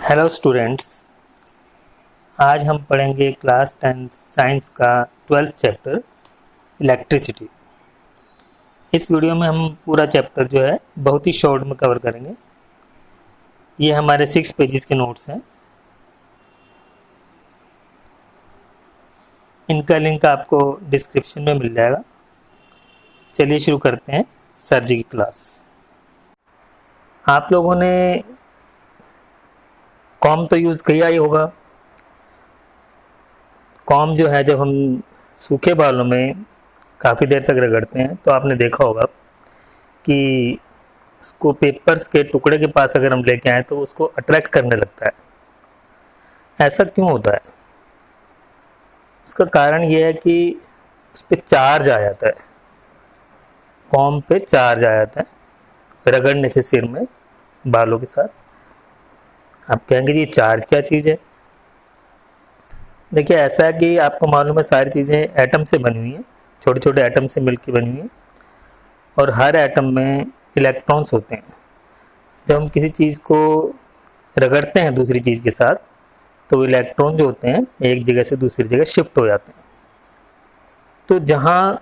Hello students, आज हम पढ़ेंगे क्लास 10 साइंस का 12th चैप्टर इलेक्ट्रिसिटी। इस वीडियो में हम पूरा चैप्टर जो है बहुत ही शॉर्ट में कवर करेंगे। ये हमारे 6 पेजेस के नोट्स हैं। इनका लिंक आपको डिस्क्रिप्शन में मिल जाएगा। चलिए शुरू करते हैं सर जी की क्लास। आप लोगों ने कॉम तो यूज़ किया ही होगा। कॉम जो है, जब हम सूखे बालों में काफ़ी देर तक रगड़ते हैं तो आपने देखा होगा कि उसको पेपर्स के टुकड़े के पास अगर हम लेके आए तो उसको अट्रैक्ट करने लगता है। ऐसा क्यों होता है? उसका कारण ये है कि उस पर चार्ज आ जाता है। कॉम पे चार्ज आ जाता है रगड़ने से सिर में बालों के साथ। आप कहेंगे जी चार्ज क्या चीज़ है? देखिए, ऐसा है कि आपको मालूम है सारी चीज़ें एटम से बनी हुई हैं, छोटे छोटे एटम से मिलकर बनी हुई हैं, और हर एटम में इलेक्ट्रॉन्स होते हैं। जब हम किसी चीज़ को रगड़ते हैं दूसरी चीज़ के साथ तो इलेक्ट्रॉन जो होते हैं एक जगह से दूसरी जगह शिफ्ट हो जाते हैं। तो जहाँ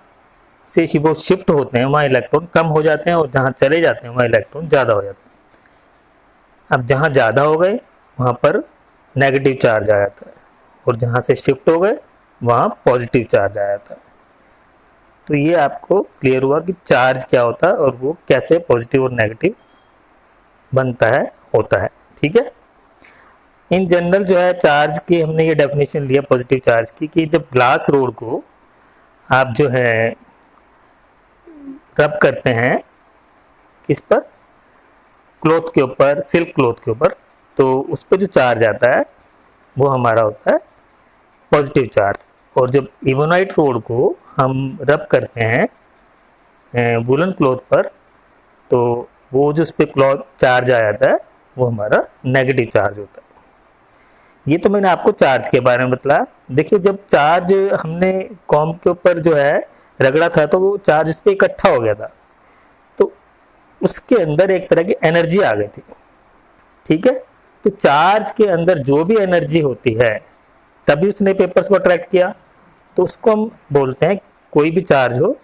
से वो शिफ्ट होते हैं वहाँ इलेक्ट्रॉन कम हो जाते हैं, और जहाँ चले जाते हैं वहाँ इलेक्ट्रॉन ज़्यादा हो जाते हैं। अब जहाँ ज़्यादा हो गए वहाँ पर नेगेटिव चार्ज आ जाता है, और जहाँ से शिफ्ट हो गए वहाँ पॉजिटिव चार्ज आ जाता है। तो ये आपको क्लियर हुआ कि चार्ज क्या होता है और वो कैसे पॉजिटिव और नेगेटिव बनता है, होता है। ठीक है। इन जनरल जो है चार्ज की हमने ये डेफिनेशन लिया पॉजिटिव चार्ज की, कि जब ग्लास रोड को आप जो है रब करते हैं किस पर, क्लॉथ के ऊपर, सिल्क क्लॉथ के ऊपर, तो उस पर जो चार्ज आता है वो हमारा होता है पॉजिटिव चार्ज। और जब इबोनाइट रोड को हम रब करते हैं वुलन क्लॉथ पर, तो वो जो उस पर क्लॉथ चार्ज आ जाता है वो हमारा नेगेटिव चार्ज होता है। ये तो मैंने आपको चार्ज के बारे में बताया। देखिए, जब चार्ज हमने कॉम के ऊपर जो है रगड़ा था तो वो चार्ज उस पर इकट्ठा हो गया था, तो उसके अंदर एक तरह की एनर्जी आ गई थी। ठीक है। तो चार्ज के अंदर जो भी एनर्जी होती है तभी उसने पेपर्स को अट्रैक्ट किया। तो उसको हम बोलते हैं, कोई भी चार्ज हो,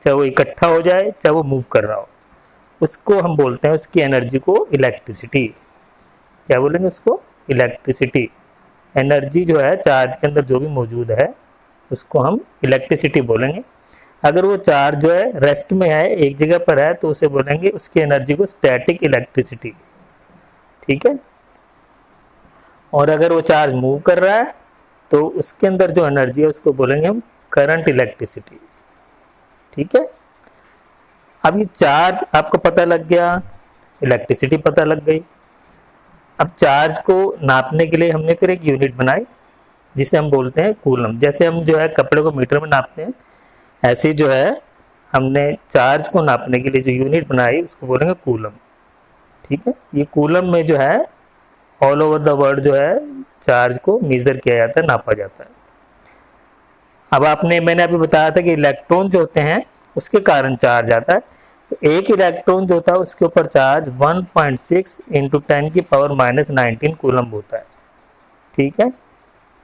चाहे वो इकट्ठा हो जाए चाहे वो मूव कर रहा हो, उसको हम बोलते हैं, उसकी एनर्जी को इलेक्ट्रिसिटी। क्या बोलेंगे उसको? इलेक्ट्रिसिटी। एनर्जी जो है चार्ज के अंदर जो भी मौजूद है उसको हम इलेक्ट्रिसिटी बोलेंगे। अगर वो चार्ज जो है रेस्ट में है, एक जगह पर है, तो उसे बोलेंगे उसकी एनर्जी को स्टैटिक इलेक्ट्रिसिटी। ठीक है। और अगर वो चार्ज मूव कर रहा है तो उसके अंदर जो एनर्जी है उसको बोलेंगे हम करंट इलेक्ट्रिसिटी। ठीक है। अब ये चार्ज आपको पता लग गया, इलेक्ट्रिसिटी पता लग गई। अब चार्ज को नापने के लिए हमने फिर एक यूनिट बनाई जिसे हम बोलते हैं कूलम। जैसे हम जो है कपड़े को मीटर में नापते हैं, ऐसे जो है हमने चार्ज को नापने के लिए जो यूनिट बनाई उसको बोलेंगे कूलम। ठीक है। ये कूलम में जो है ऑल ओवर द वर्ल्ड जो है चार्ज को मेजर किया जाता है, नापा जाता है। अब मैंने अभी बताया था कि इलेक्ट्रॉन जो होते हैं उसके कारण चार्ज आता है। तो एक इलेक्ट्रॉन जो होता है उसके ऊपर चार्ज 1.6 इंटू 10⁻⁻19 कूलम होता है। ठीक है।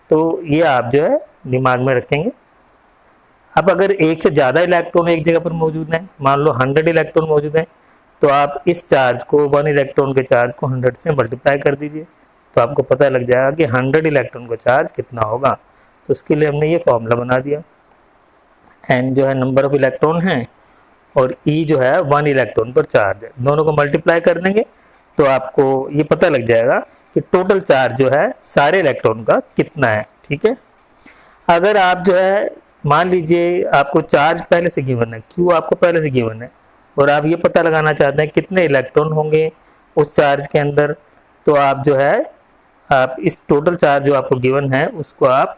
तो ये आप जो है दिमाग में रखेंगे। अब अगर एक से ज़्यादा इलेक्ट्रॉन एक जगह पर मौजूद है, मान लो 100 इलेक्ट्रॉन मौजूद है, तो आप इस चार्ज को 1 इलेक्ट्रॉन के चार्ज को 100 से मल्टीप्लाई कर दीजिए, तो आपको पता लग जाएगा कि 100 इलेक्ट्रॉन का चार्ज कितना होगा। तो उसके लिए हमने ये फॉर्मूला बना दिया। एन जो है नंबर ऑफ इलेक्ट्रॉन है, और ई जो है 1 इलेक्ट्रॉन पर चार्ज है। दोनों को मल्टीप्लाई कर देंगे तो आपको ये पता लग जाएगा कि टोटल चार्ज जो है सारे इलेक्ट्रॉन का कितना है। ठीक है। अगर आप जो है मान लीजिए आपको चार्ज पहले से गिवन है, क्यू आपको पहले से गिवन है, और आप ये पता लगाना चाहते हैं कितने इलेक्ट्रॉन होंगे उस चार्ज के अंदर, तो आप जो है आप इस टोटल चार्ज जो आपको गिवन है उसको आप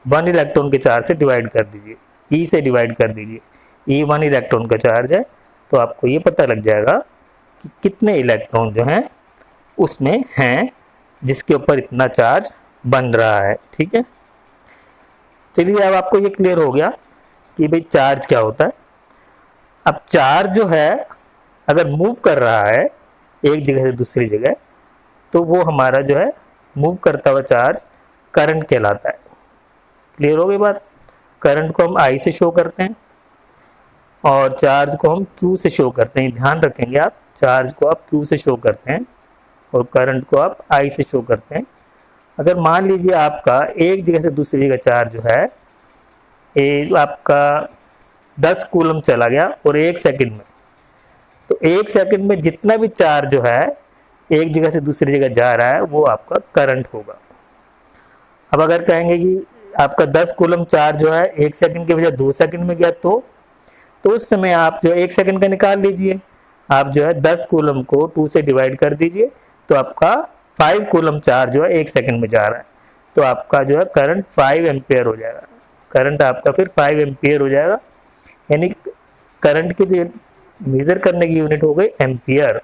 1 इलेक्ट्रॉन के चार्ज से डिवाइड कर दीजिए, ई से डिवाइड कर दीजिए। ई 1 इलेक्ट्रॉन का चार्ज है, तो आपको ये पता लग जाएगा कि कितने इलेक्ट्रॉन जो हैं उसमें हैं जिसके ऊपर इतना चार्ज बन रहा है। ठीक है। चलिए, अब आपको ये क्लियर हो गया कि भाई चार्ज क्या होता है। अब चार्ज जो है अगर मूव कर रहा है एक जगह से दूसरी जगह, तो वो हमारा जो है मूव करता हुआ चार्ज करंट कहलाता है। क्लियर हो गई बात। करंट को हम आई से शो करते हैं और चार्ज को हम क्यू से शो करते हैं। ध्यान रखेंगे आप, चार्ज को आप क्यू से शो करते हैं और करंट को आप आई से शो करते हैं। अगर मान लीजिए आपका एक जगह से दूसरी जगह चार्ज जो है आपका 10 कूलम चला गया और 1 सेकंड में, तो 1 सेकंड में जितना भी चार्ज जो है एक जगह से दूसरी जगह जा रहा है वो आपका करंट होगा। अब अगर कहेंगे कि आपका 10 कूलम चार्ज जो है 1 सेकंड के बजाय 2 सेकंड में गया, तो उस समय आप जो 1 सेकंड का निकाल लीजिए। आप जो है 10 कूलम को 2 से डिवाइड कर दीजिए, तो आपका 5 कूलम चार्ज जो है 1 सेकंड में जा रहा है, तो आपका जो है करंट 5 एम्पियर हो जाएगा। करंट आपका फिर 5 एम्पियर हो जाएगा, यानी करंट की जो मेजर करने की यूनिट हो गई एम्पियर।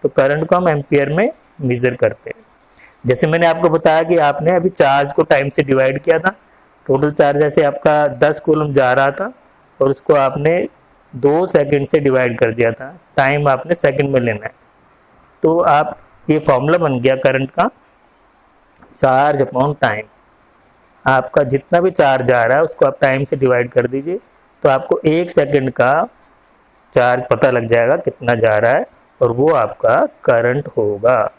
तो करंट को हम एम्पियर में मेजर करते हैं। जैसे मैंने आपको बताया कि आपने अभी चार्ज को टाइम से डिवाइड किया था। टोटल चार्ज जैसे आपका 10 कूलम जा रहा था और उसको आपने 2 सेकंड से डिवाइड कर दिया था। टाइम आपने सेकंड में लेना है, तो आप ये फॉर्मूला बन गया करंट का, चार्ज अपॉन टाइम। आपका जितना भी चार्ज आ रहा है उसको आप टाइम से डिवाइड कर दीजिए, तो आपको 1 सेकंड का चार्ज पता लग जाएगा कितना जा रहा है, और वो आपका करंट होगा।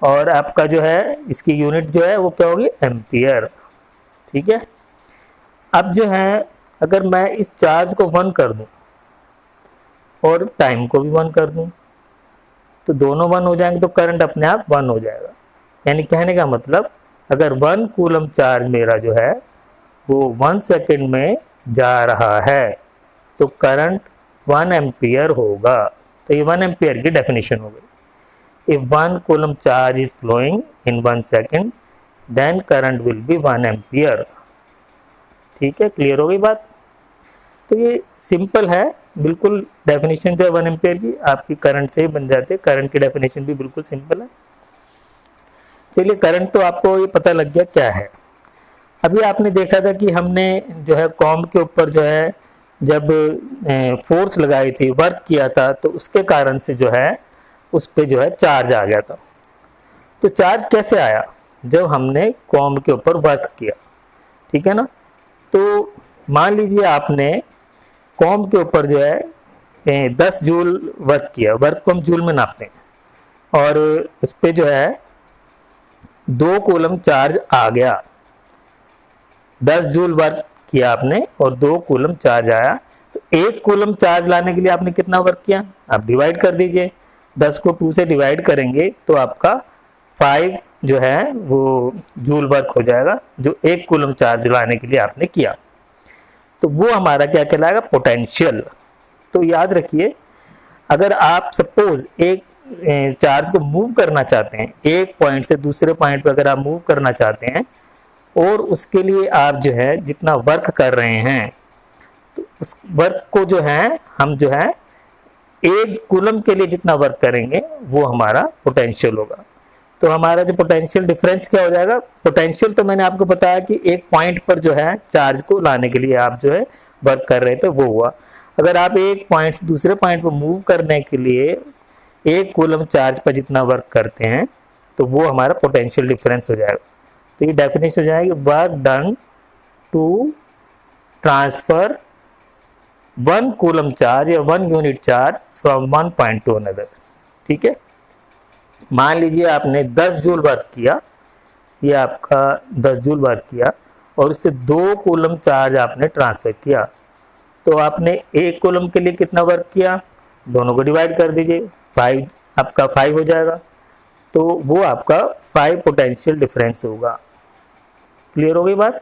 और आपका जो है इसकी यूनिट जो है वो क्या होगी, एम्पियर। ठीक है। अब जो है अगर मैं इस चार्ज को 1 कर दूं और टाइम को भी 1 कर दूं, तो दोनों 1 हो जाएंगे, तो करंट अपने आप 1 हो जाएगा। यानी कहने का मतलब अगर 1 कूलम चार्ज मेरा जो है वो 1 सेकंड में जा रहा है तो करंट 1 एम्पियर होगा। तो ये 1 एम्पियर की डेफिनेशन हो गई। If 1 coulomb charge is flowing in 1 second, then current will be 1 ampere। ठीक है, क्लियर हो गई बात। तो ये सिंपल है बिल्कुल। डेफिनेशन जो है 1 एम्पियर की आपकी करंट से ही बन जाती है। करंट की डेफिनेशन भी बिल्कुल सिंपल है। चलिए, करंट तो आपको ये पता लग गया क्या है। अभी आपने देखा था कि हमने जो है कॉम्ब के ऊपर जो है जब फोर्स लगाई थी, वर्क किया था, तो उसके कारण से जो है उस पे जो है चार्ज आ गया था। तो चार्ज कैसे आया, जब हमने कॉम्ब के ऊपर वर्क किया। ठीक है ना। तो मान लीजिए आपने कॉम्ब के ऊपर जो है 10 जूल वर्क किया। वर्क को हम जूल में नापते हैं, और उस पे जो है 2 कूलम चार्ज आ गया। 10 जूल वर्क किया आपने और 2 कूलम चार्ज आया, तो 1 कूलम चार्ज लाने के लिए आपने कितना वर्क किया, आप डिवाइड कर दीजिए। 10 को 2 से डिवाइड करेंगे तो आपका 5 जो है वो जूल वर्क हो जाएगा, जो 1 कूलम चार्ज लाने के लिए आपने किया। तो वो हमारा क्या कहलाएगा, पोटेंशियल। तो याद रखिए, अगर आप सपोज एक चार्ज को मूव करना चाहते हैं, एक पॉइंट से दूसरे पॉइंट पर अगर आप मूव करना चाहते हैं, और उसके लिए आप जो है जितना वर्क कर रहे हैं, तो उस वर्क को जो है हम जो है 1 कूलम के लिए जितना वर्क करेंगे वो हमारा पोटेंशियल होगा। तो हमारा जो पोटेंशियल डिफरेंस क्या हो जाएगा, पोटेंशियल तो मैंने आपको बताया कि एक पॉइंट पर जो है चार्ज को लाने के लिए आप जो है वर्क कर रहे थे, वो हुआ। अगर आप एक पॉइंट से दूसरे पॉइंट पर मूव करने के लिए 1 कूलम चार्ज पर जितना वर्क करते हैं, तो वो हमारा पोटेंशियल डिफरेंस हो जाएगा। तो ये डेफिनेशन हो जाएगी, work done to transfer 1 coulomb charge या 1 unit charge from 1 point to another. ठीक है। मान लीजिए आपने 10 जूल वर्क किया, ये आपका 10 जूल वर्क किया, और उससे 2 कूलम चार्ज आपने ट्रांसफर किया। तो आपने 1 कूलम के लिए कितना वर्क किया, दोनों को डिवाइड कर दीजिए, 5 आपका 5 हो जाएगा। तो वो आपका 5 पोटेंशियल डिफरेंस होगा। क्लियर हो गई बात।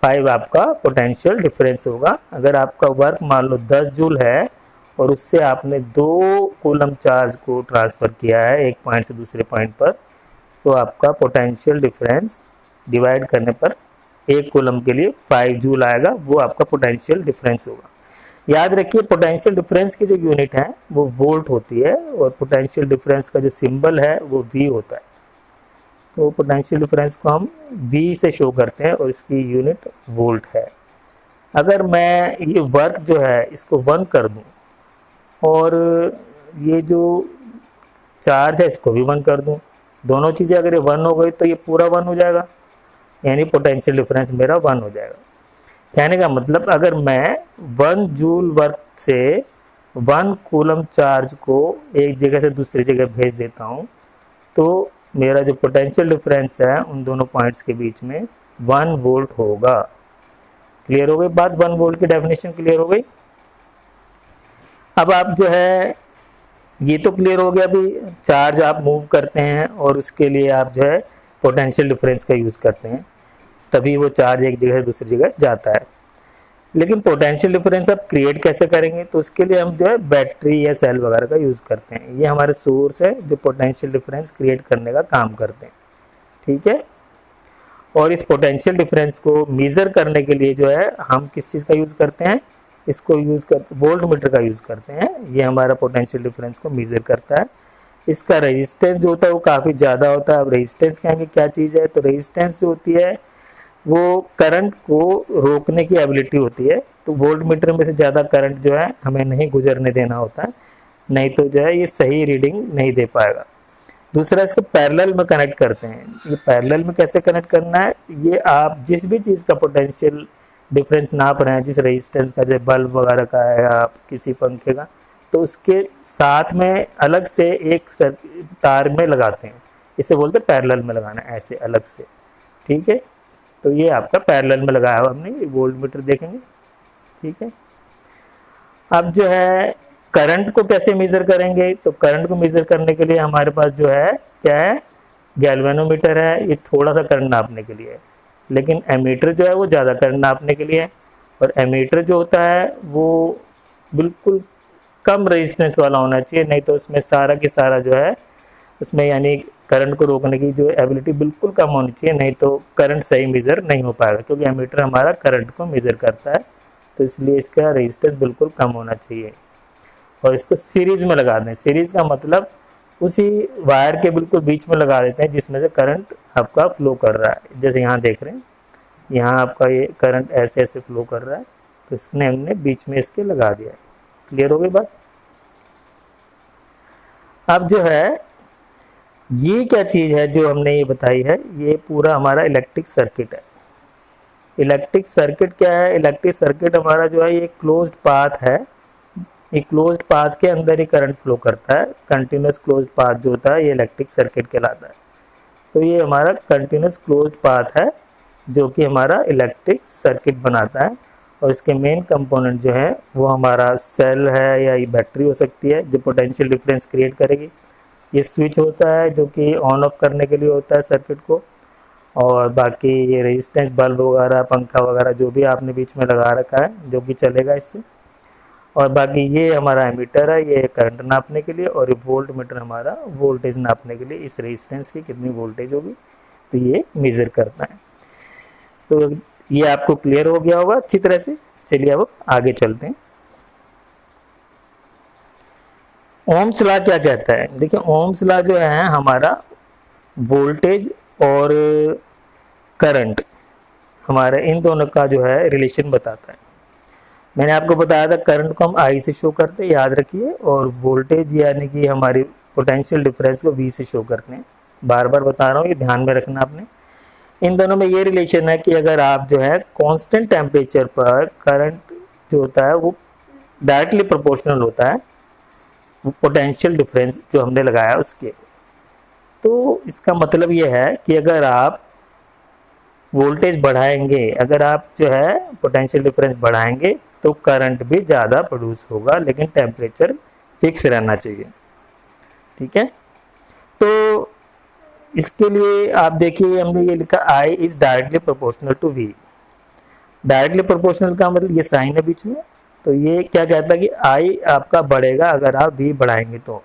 5 आपका पोटेंशियल डिफरेंस होगा। अगर आपका वर्क मान लो 10 जूल है और उससे आपने 2 कूलम चार्ज को ट्रांसफ़र किया है एक पॉइंट से दूसरे पॉइंट पर, तो आपका पोटेंशियल डिफरेंस डिवाइड करने पर 1 कूलम के लिए 5 जूल आएगा, वो आपका पोटेंशियल डिफरेंस होगा। याद रखिए, पोटेंशियल डिफरेंस की जो यूनिट है वो वोल्ट होती है, और पोटेंशियल डिफरेंस का जो सिंबल है वो V होता है। तो पोटेंशियल डिफरेंस को हम V से शो करते हैं और इसकी यूनिट वोल्ट है। अगर मैं ये वर्क जो है इसको 1 कर दूं और ये जो चार्ज है इसको भी 1 कर दूं, दोनों चीज़ें अगर ये 1 हो गई तो ये पूरा 1 हो जाएगा, यानी पोटेंशियल डिफरेंस मेरा 1 हो जाएगा। कहने का मतलब अगर मैं 1 जूल वर्क से 1 कूलम चार्ज को एक जगह से दूसरी जगह भेज देता हूँ तो मेरा जो पोटेंशियल डिफरेंस है उन दोनों पॉइंट्स के बीच में 1 वोल्ट होगा। क्लियर हो गई बात? 1 वोल्ट की डेफिनेशन क्लियर हो गई। अब आप जो है ये तो क्लियर हो गया, अभी चार्ज आप मूव करते हैं और उसके लिए आप जो है पोटेंशियल डिफरेंस का यूज़ करते हैं, तभी वो चार्ज एक जगह से दूसरी जगह जाता है। लेकिन पोटेंशियल डिफरेंस आप क्रिएट कैसे करेंगे? तो उसके लिए हम जो है बैटरी या सेल वगैरह का यूज़ करते हैं। ये हमारे सोर्स है जो पोटेंशियल डिफरेंस क्रिएट करने का काम करते हैं, ठीक है। और इस पोटेंशियल डिफरेंस को मेज़र करने के लिए जो है हम किस चीज़ का यूज़ करते हैं? इसको यूज़ करते वोल्ट मीटर का यूज़ करते हैं। ये हमारा पोटेंशियल डिफरेंस को मेज़र करता है। इसका रेजिस्टेंस जो होता है वो काफ़ी ज़्यादा होता है। अब रेजिस्टेंस कहेंगे क्या चीज़ है? तो रेजिस्टेंस जो होती है वो करंट को रोकने की एबिलिटी होती है। तो वोल्ट मीटर में से ज़्यादा करंट जो है हमें नहीं गुजरने देना होता है, नहीं तो जो है ये सही रीडिंग नहीं दे पाएगा। दूसरा इसको पैरेलल में कनेक्ट करते हैं। ये पैरेलल में कैसे कनेक्ट करना है? ये आप जिस भी चीज़ का पोटेंशियल डिफरेंस नाप रहे हैं, जिस रेजिस्टेंस का, जैसे बल्ब वगैरह का है या किसी पंखे का, तो उसके साथ में अलग से एक तार में लगाते हैं। इसे बोलते हैं पैरेलल में लगाना, ऐसे अलग से, ठीक है। तो ये आपका पैरेलल में लगाया हुआ हमने, ये वोल्ट मीटर देखेंगे, ठीक है। अब जो है करंट को कैसे मेज़र करेंगे? तो करंट को मेज़र करने के लिए हमारे पास जो है क्या है? गैल्वेनोमीटर है, ये थोड़ा सा करंट नापने के लिए है। लेकिन एमीटर जो है वो ज़्यादा करंट नापने के लिए है। और एमीटर जो होता है वो बिल्कुल कम रेजिस्टेंस वाला होना चाहिए, नहीं तो उसमें सारा की सारा जो है उसमें यानी करंट को रोकने की जो एबिलिटी बिल्कुल कम होनी चाहिए, नहीं तो करंट सही मेज़र नहीं हो पाएगा। क्योंकि एमीटर हमारा करंट को मेज़र करता है, तो इसलिए इसका रेजिस्टेंस बिल्कुल कम होना चाहिए। और इसको सीरीज़ में लगा दें। सीरीज़ का मतलब उसी वायर के बिल्कुल बीच में लगा देते हैं जिसमें से करंट आपका फ्लो कर रहा है। जैसे यहाँ देख रहे हैं, यहाँ आपका ये करंट ऐसे ऐसे फ्लो कर रहा है, तो इसने हमने बीच में इसके लगा दिया है। क्लियर हो गई बात? अब जो है ये क्या चीज़ है जो हमने ये बताई है? ये पूरा हमारा इलेक्ट्रिक सर्किट है। इलेक्ट्रिक सर्किट क्या है? इलेक्ट्रिक सर्किट हमारा जो है ये क्लोज्ड पाथ है। ये क्लोज्ड पाथ के अंदर ही करंट फ्लो करता है। कंटिन्यूस क्लोज्ड पाथ जो होता है ये इलेक्ट्रिक सर्किट कहलाता है। तो ये हमारा कंटिन्यूस क्लोज्ड पाथ है जो कि हमारा इलेक्ट्रिक सर्किट बनाता है। और इसके मेन कंपोनेंट जो है वो हमारा सेल है या ये बैटरी हो सकती है जो पोटेंशियल डिफरेंस क्रिएट करेगी। ये स्विच होता है जो कि ऑन ऑफ करने के लिए होता है सर्किट को। और बाकी ये रेजिस्टेंस बल्ब वगैरह, पंखा वगैरह जो भी आपने बीच में लगा रखा है जो भी चलेगा इससे। और बाकी ये हमारा एमीटर है, ये करंट नापने के लिए। और ये वोल्ट मीटर हमारा वोल्टेज नापने के लिए, इस रेजिस्टेंस की कितनी वोल्टेज होगी तो ये मेज़र करता है। तो ये आपको क्लियर हो गया होगा अच्छी तरह से। चलिए अब आगे चलते हैं। ओम्स लॉ क्या कहता है? देखिए ओम्स लॉ जो है हमारा वोल्टेज और करंट, हमारे इन दोनों का जो है रिलेशन बताता है। मैंने आपको बताया था करंट को हम आई से शो करते हैं, याद रखिए, और वोल्टेज यानी कि हमारी पोटेंशियल डिफरेंस को वी से शो करते हैं। बार बार बता रहा हूँ, ये ध्यान में रखना आपने। इन दोनों में ये रिलेशन है कि अगर आप जो है कांस्टेंट टेम्परेचर पर करंट जो होता है वो डायरेक्टली प्रोपोर्शनल होता है पोटेंशियल डिफरेंस जो हमने लगाया उसके। तो इसका मतलब ये है कि अगर आप वोल्टेज बढ़ाएंगे, अगर आप जो है पोटेंशियल डिफरेंस बढ़ाएंगे तो करंट भी ज़्यादा प्रोड्यूस होगा, लेकिन टेम्परेचर फिक्स रहना चाहिए, ठीक है। तो इसके लिए आप देखिए हमने ये लिखा I is directly proportional to V। Directly proportional का मतलब ये साइन है बीच में, तो ये क्या कहता है कि I आपका बढ़ेगा अगर आप V बढ़ाएंगे। तो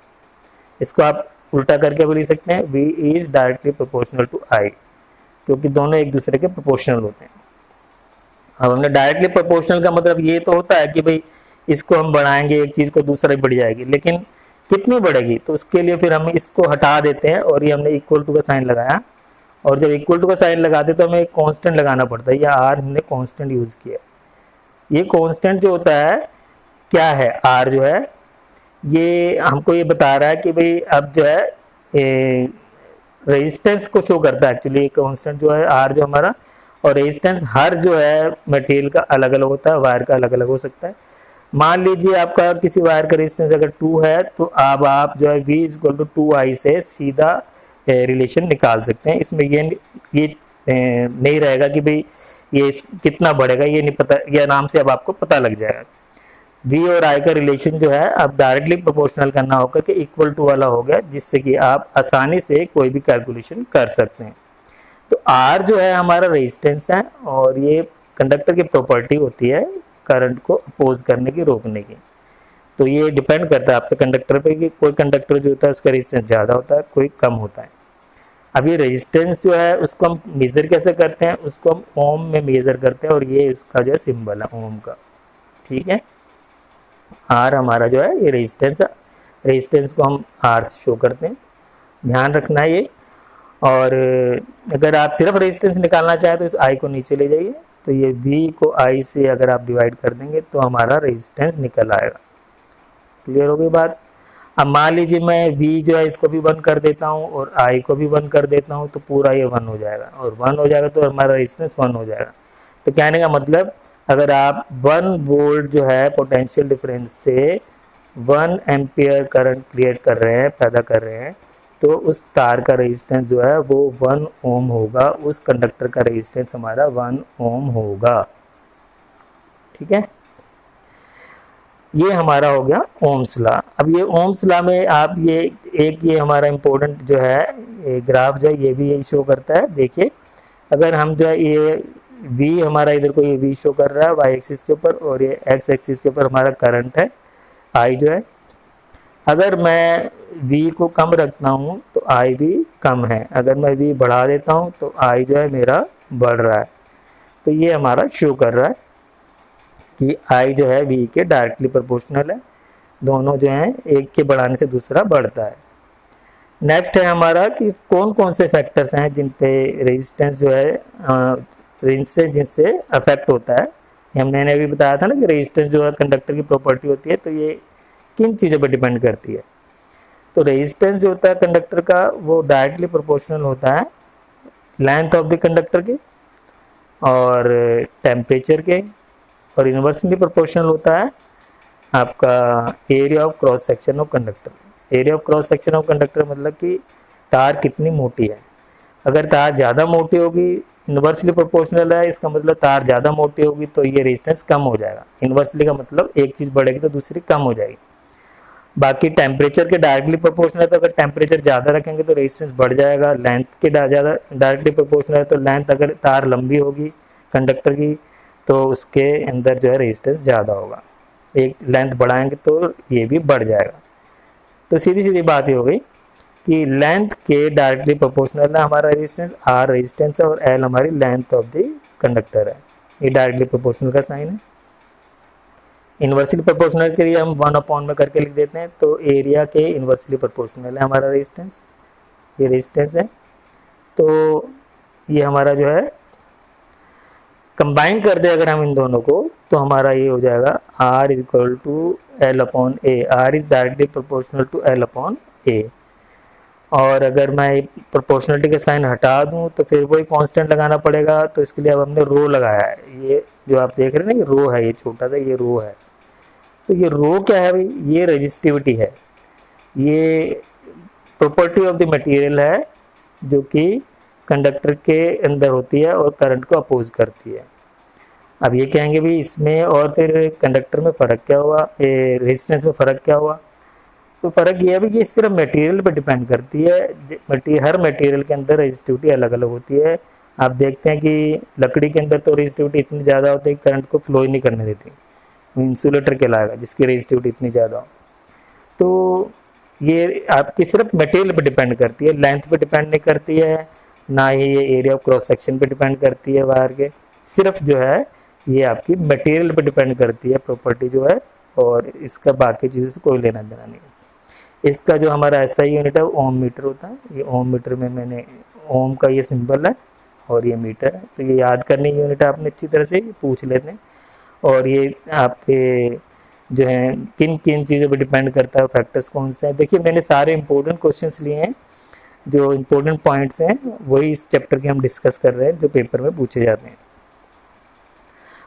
इसको आप उल्टा करके भी लिख सकते हैं, V is directly proportional to I, क्योंकि दोनों एक दूसरे के प्रोपोर्शनल होते हैं। अब हमने डायरेक्टली प्रोपोर्शनल का मतलब ये तो होता है कि भाई इसको हम बढ़ाएंगे एक चीज़ को दूसरा बढ़ जाएगी, लेकिन कितनी बढ़ेगी? तो उसके लिए फिर हम इसको हटा देते हैं और ये हमने इक्वल टू का साइन लगाया। और जब इक्वल टू का साइन लगाते तो हमें एक कांस्टेंट लगाना पड़ता है, या R हमने कांस्टेंट यूज़ किया। ये कांस्टेंट जो होता है क्या है? R जो है ये हमको ये बता रहा है कि भाई अब जो है रेजिस्टेंस को शो करता है एक्चुअली, कांस्टेंट जो है आर जो हमारा, और रेजिस्टेंस हर जो है मटेरियल का अलग अलग होता है, वायर का अलग अलग हो सकता है। मान लीजिए आपका किसी वायर का रेजिस्टेंस अगर 2 है तो अब आप जो है V = 2I से सीधा रिलेशन निकाल सकते हैं। इसमें ये नहीं रहेगा कि भाई ये कितना बढ़ेगा, ये नहीं पता, ये नाम से अब आपको पता लग जाएगा। V और I का रिलेशन जो है अब डायरेक्टली प्रोपोर्शनल करना होगा कि इक्वल टू वाला हो गया, जिससे कि आप आसानी से कोई भी कैलकुलेशन कर सकते हैं। तो R जो है हमारा रेजिस्टेंस है, और ये कंडक्टर की प्रॉपर्टी होती है करंट को अपोज करने की, रोकने की। तो ये डिपेंड करता है आपके कंडक्टर पे कि कोई कंडक्टर जो होता है उसका रेजिस्टेंस ज़्यादा होता है, कोई कम होता है। अब ये रेजिस्टेंस जो है उसको हम मेज़र कैसे करते हैं, उसको हम ओम में मेज़र करते हैं, और ये इसका जो है सिंबल है ओम का। ठीक है, आर हमारा जो है ये रेजिस्टेंस है, रेजिस्टेंस को हम आर से शो करते हैं, ध्यान रखना है ये। और अगर आप सिर्फ रेजिस्टेंस निकालना चाहें तो इस आई को नीचे ले जाइए, तो ये V को I से अगर आप डिवाइड कर देंगे तो हमारा रेजिस्टेंस निकल आएगा। क्लियर हो गई बात। अब मान लीजिए मैं V जो है इसको भी 1 कर देता हूँ और I को भी 1 कर देता हूँ, तो पूरा ये 1 हो जाएगा, और 1 हो जाएगा तो हमारा रेजिस्टेंस 1 हो जाएगा। तो कहने का मतलब अगर आप 1 वोल्ट जो है पोटेंशियल डिफरेंस से 1 एम्पियर करंट क्रिएट कर रहे हैं, पैदा कर रहे हैं, तो उस तार का रेजिस्टेंस जो है वो 1 ओम होगा, उस कंडक्टर का रेजिस्टेंस हमारा 1 ओम होगा। ठीक है, ये हमारा हो गया ओम्स लॉ। अब ये ओम्स लॉ में आप ये हमारा इम्पोर्टेंट जो है ये ग्राफ जो है ये भी यही शो करता है। देखिए, अगर हम जो है ये V हमारा इधर को ये V शो कर रहा है वाई एक्सिस के ऊपर, और ये एक्स एक्सिस के ऊपर हमारा करंट है I जो है। अगर मैं V को कम रखता हूँ तो I भी कम है, अगर मैं V बढ़ा देता हूँ तो I जो है मेरा बढ़ रहा है। तो ये हमारा शो कर रहा है कि I जो है V के डायरेक्टली प्रोपोर्शनल है, दोनों जो हैं एक के बढ़ाने से दूसरा बढ़ता है। नेक्स्ट है हमारा कि कौन कौन से फैक्टर्स हैं जिन पे रेजिस्टेंस जो है रेजिस्टेंस जिनसे अफेक्ट होता है। हमने अभी बताया था ना कि रेजिस्टेंस जो है कंडक्टर की प्रॉपर्टी होती है, तो ये किन चीज़ों पर डिपेंड करती है। तो रेजिस्टेंस जो होता है कंडक्टर का वो डायरेक्टली प्रोपोर्शनल होता है लेंथ ऑफ द कंडक्टर के और टेम्परेचर के, और इन्वर्सली प्रोपोर्शनल होता है आपका area of cross section of conductor. Area of cross section of conductor मतलब कि तार कितनी मोटी है। अगर तार ज़्यादा मोटी होगी, इन्वर्सली प्रोपोर्शनल है, इसका मतलब तार ज़्यादा मोटी होगी तो ये रेजिस्टेंस कम हो जाएगा। इन्वर्सली का मतलब एक चीज़ बढ़ेगी तो दूसरी कम हो जाएगी। बाकी टेम्परेचर के डायरेक्टली प्रोपोर्शनल है, तो अगर टेम्परेचर ज़्यादा रखेंगे तो रेजिस्टेंस बढ़ जाएगा। लेंथ के ज़्यादा डायरेक्टली प्रोपोर्शनल है, तो लेंथ अगर तार लंबी होगी कंडक्टर की तो उसके अंदर जो है रेजिस्टेंस ज़्यादा होगा। एक लेंथ बढ़ाएंगे तो ये भी बढ़ जाएगा। तो सीधी सीधी बात ये हो गई कि लेंथ के डायरेक्टली प्रोपोर्शनल है हमारा रेजिस्टेंस, आर रेजिस्टेंस है और एल हमारी लेंथ ऑफ द कंडक्टर है। ये डायरेक्टली प्रोपोर्शनल का साइन है। इन्वर्सली प्रोपोर्शनल के लिए हम 1/में करके लिख देते हैं, तो एरिया के इन्वर्सली प्रोपोर्शनल है हमारा रेजिस्टेंस, ये रेजिस्टेंस है। तो ये हमारा जो है कंबाइन कर दे अगर हम इन दोनों को, तो हमारा ये हो जाएगा R = L/A। R is directly proportional to L/A। और अगर मैं प्रोपोर्शनलिटी का साइन हटा दूं तो फिर वही कांस्टेंट लगाना पड़ेगा। तो इसके लिए अब हमने रो लगाया है। ये जो आप देख रहे हैं ना, ये रो है, ये छोटा सा ये रो है। तो ये रो क्या है भाई, ये रेजिस्टिविटी है, ये प्रॉपर्टी ऑफ द मटेरियल है जो कि कंडक्टर के अंदर होती है और करंट को अपोज करती है। अब ये कहेंगे भी इसमें और फिर कंडक्टर में फ़र्क क्या हुआ, रेजिस्टेंस में फ़र्क क्या हुआ। तो फ़र्क ये है भी कि सिर्फ मटेरियल पर डिपेंड करती है। हर मटेरियल के अंदर रेजिस्टिविटी अलग अलग होती है। आप देखते हैं कि लकड़ी के अंदर तो रेजिस्टिविटी इतनी ज़्यादा होती है कि करंट को फ्लो ही नहीं करने देती, इंसुलेटर कहलाएगा जिसकी रेजिस्टिविटी इतनी ज़्यादा हो। तो ये आपकी सिर्फ मटेरियल पर डिपेंड करती है, लेंथ पे डिपेंड नहीं करती है, ना ही ये एरिया ऑफ क्रॉस सेक्शन पे डिपेंड करती है वायर के। सिर्फ जो है ये आपकी मटेरियल पे डिपेंड करती है प्रॉपर्टी जो है, और इसका बाकी चीज़ों से कोई लेना देना नहीं है। इसका जो हमारा SI यूनिट है वो ओम मीटर होता है। ये ओम मीटर में मैंने ओम का ये सिंबल है और ये मीटर है, तो ये याद करने की यूनिट आपने अच्छी तरह से पूछ लेते हैं। और ये आपके जो है किन किन चीज़ों पर डिपेंड करता है, फैक्टर्स कौन से हैं। देखिए मैंने सारे इंपॉर्टेंट क्वेश्चंस लिए हैं, जो इंपॉर्टेंट पॉइंट्स हैं वही इस चैप्टर के हम डिस्कस कर रहे हैं, जो पेपर में पूछे जाते हैं।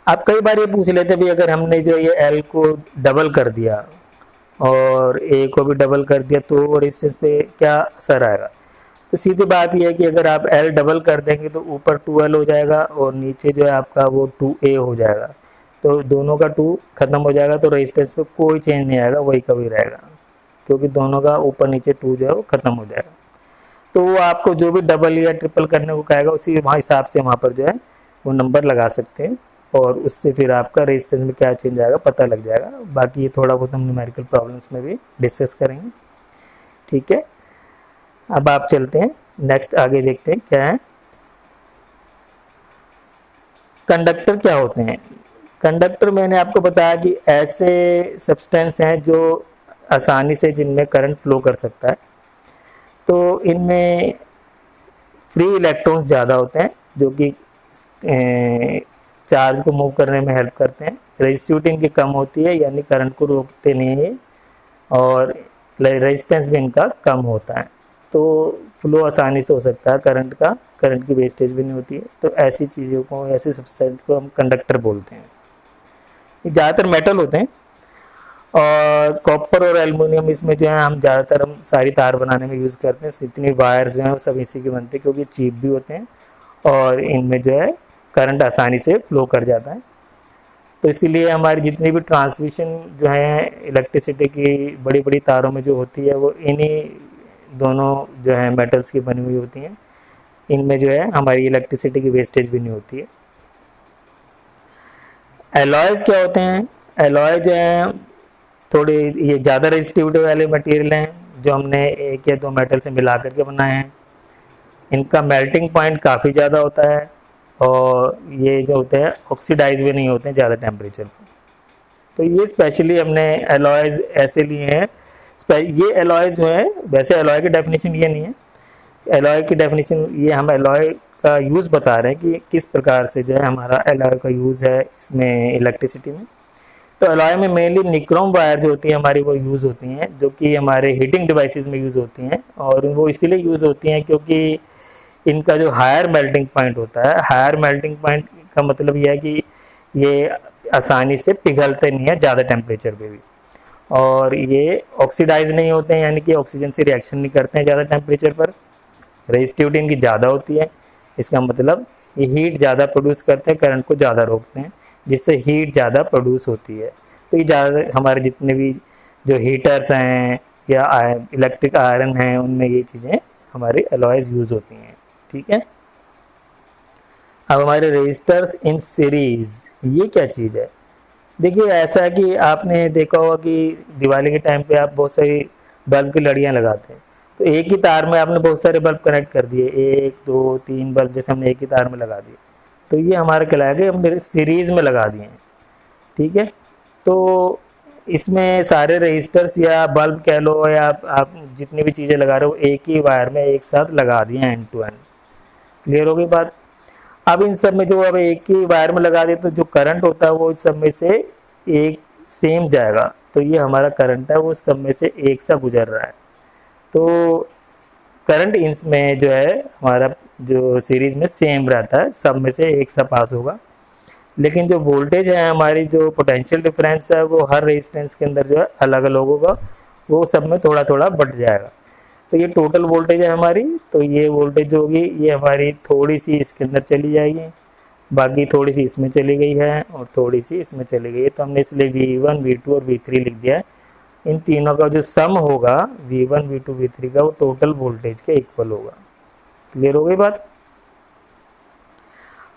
आप कई बार ये पूछ लेते हैं भी अगर हमने जो ये एल को डबल कर दिया और ए को भी डबल कर दिया तो रेजिस्टेंस पे क्या असर आएगा। तो सीधी बात यह है कि अगर आप एल डबल कर देंगे तो ऊपर 2L हो जाएगा और नीचे जो है आपका वो 2A हो जाएगा, तो दोनों का 2 खत्म हो जाएगा, तो रेजिस्टेंस पे कोई चेंज नहीं आएगा, वही का वही रहेगा, क्योंकि दोनों का ऊपर नीचे 2 जो है वो खत्म हो जाएगा। तो वो आपको जो भी डबल या ट्रिपल करने को कहेगा उसी वहाँ हिसाब से वहाँ पर जो है वो नंबर लगा सकते हैं, और उससे फिर आपका रेजिस्टेंस में क्या चेंज आएगा पता लग जाएगा। बाकी ये थोड़ा बहुत हम न्यूमेरिकल प्रॉब्लम्स में भी डिस्कस करेंगे, ठीक है। अब आप चलते हैं नेक्स्ट, आगे देखते हैं क्या है। कंडक्टर क्या होते हैं। कंडक्टर मैंने आपको बताया कि ऐसे सब्सटेंस हैं जो आसानी से जिनमें करंट फ्लो कर सकता है। तो इनमें फ्री इलेक्ट्रॉन्स ज़्यादा होते हैं जो कि चार्ज को मूव करने में हेल्प करते हैं। रेजिस्टिविटी इनकी कम होती है, यानी करंट को रोकते नहीं है, और रेजिस्टेंस भी इनका कम होता है, तो फ्लो आसानी से हो सकता है करंट का, करंट की वेस्टेज भी नहीं होती है। तो ऐसी चीज़ों को, ऐसे सब्सटेंस को हम कंडक्टर बोलते हैं। ये ज़्यादातर मेटल होते हैं, और कॉपर और एल्युमिनियम इसमें जो है हम ज़्यादातर हम सारी तार बनाने में यूज़ करते हैं। जितनी वायर्स जो हैं वो सब इसी के बनते हैं, क्योंकि चीप भी होते हैं और इनमें जो है करंट आसानी से फ्लो कर जाता है। तो इसीलिए हमारी जितनी भी ट्रांसमिशन जो है इलेक्ट्रिसिटी की बड़ी बड़ी तारों में जो होती है वो इन्हीं दोनों जो है मेटल्स की बनी हुई होती हैं। इनमें जो है हमारी इलेक्ट्रिसिटी की वेस्टेज भी नहीं होती है। एलॉयज क्या होते हैं। एलॉय जो है थोड़ी ये ज़्यादा रेजिस्टिविटी वाले मटेरियल हैं जो हमने एक या दो मेटल से मिला करके बनाए हैं। इनका मेल्टिंग पॉइंट काफ़ी ज़्यादा होता है, और ये जो होते हैं ऑक्सीडाइज भी नहीं होते हैं ज़्यादा टेम्परेचर पर। तो ये स्पेशली हमने एलॉयज ऐसे लिए हैं। ये एलॉयज जो है, वैसे एलॉय की डेफिनेशन ये नहीं है, एलॉय की डेफिनेशन ये हम एलॉय का यूज़ बता रहे हैं कि किस प्रकार से जो है हमारा एलॉय का यूज़ है इसमें इलेक्ट्रिसिटी में। तो एलॉय में मेनली निक्रोम वायर जो होती है हमारी वो यूज़ होती हैं, जो कि हमारे हीटिंग डिवाइसेस में यूज़ होती हैं, और वो इसीलिए यूज़ होती हैं क्योंकि इनका जो हायर मेल्टिंग पॉइंट होता है, हायर मेल्टिंग पॉइंट का मतलब यह है कि ये आसानी से पिघलते नहीं है ज़्यादा टेम्परेचर पे भी, और ये ऑक्सीडाइज नहीं होते हैं, यानी कि ऑक्सीजन से रिएक्शन नहीं करते हैं ज़्यादा टेम्परेचर पर। रेजिस्टिविटी इनकी ज़्यादा होती है, इसका मतलब ये हीट ज़्यादा प्रोड्यूस करते हैं, करंट को ज़्यादा रोकते हैं, जिससे हीट ज़्यादा प्रोड्यूस होती है। तो ये ज़्यादा हमारे जितने भी जो हीटर्स हैं या इलेक्ट्रिक आयरन हैं उनमें ये चीज़ें हमारी एलॉयज यूज़ होती हैं, ठीक है। अब हमारे रेजिस्टर्स इन सीरीज, ये क्या चीज़ है। देखिए ऐसा है कि आपने देखा होगा कि दिवाली के टाइम पे आप बहुत सारी बल्ब की लड़ियाँ लगाते हैं, तो एक ही तार में आपने बहुत सारे बल्ब कनेक्ट कर दिए, 1 2 3 बल्ब जैसे हमने एक ही तार में लगा दिए, तो ये हमारा कहलाएगा हमने सीरीज़ में लगा दिए हैं, ठीक है। तो इसमें सारे रजिस्टर्स या बल्ब कह लो या आप जितनी भी चीज़ें लगा रहे हो एक ही वायर में एक साथ लगा दिए एंड टू एंड। क्लियर हो गई बात। अब इन सब में जो अब एक ही वायर में लगा दिए तो जो करंट होता है वो इस सब में से एक सेम जाएगा, तो ये हमारा करंट है वो सब में से एक सा गुजर रहा है। तो करंट इसमें जो है हमारा जो सीरीज में सेम रहता है, सब में से एक सा पास होगा। लेकिन जो वोल्टेज है हमारी, जो पोटेंशियल डिफरेंस है वो हर रेजिस्टेंस के अंदर जो है अलग अलग होगा, वो सब में थोड़ा थोड़ा बढ़ जाएगा। तो ये टोटल वोल्टेज है हमारी, तो ये वोल्टेज होगी ये हमारी थोड़ी सी इसके अंदर चली जाएगी, बाकी थोड़ी सी इसमें चली गई है और थोड़ी सी इसमें चली गई है, तो हमने इसलिए V1 V2 और V3 लिख दिया है। इन तीनों का जो सम होगा V1 V2 V3 का वो टोटल वोल्टेज के इक्वल होगा। क्लियर हो गई बात।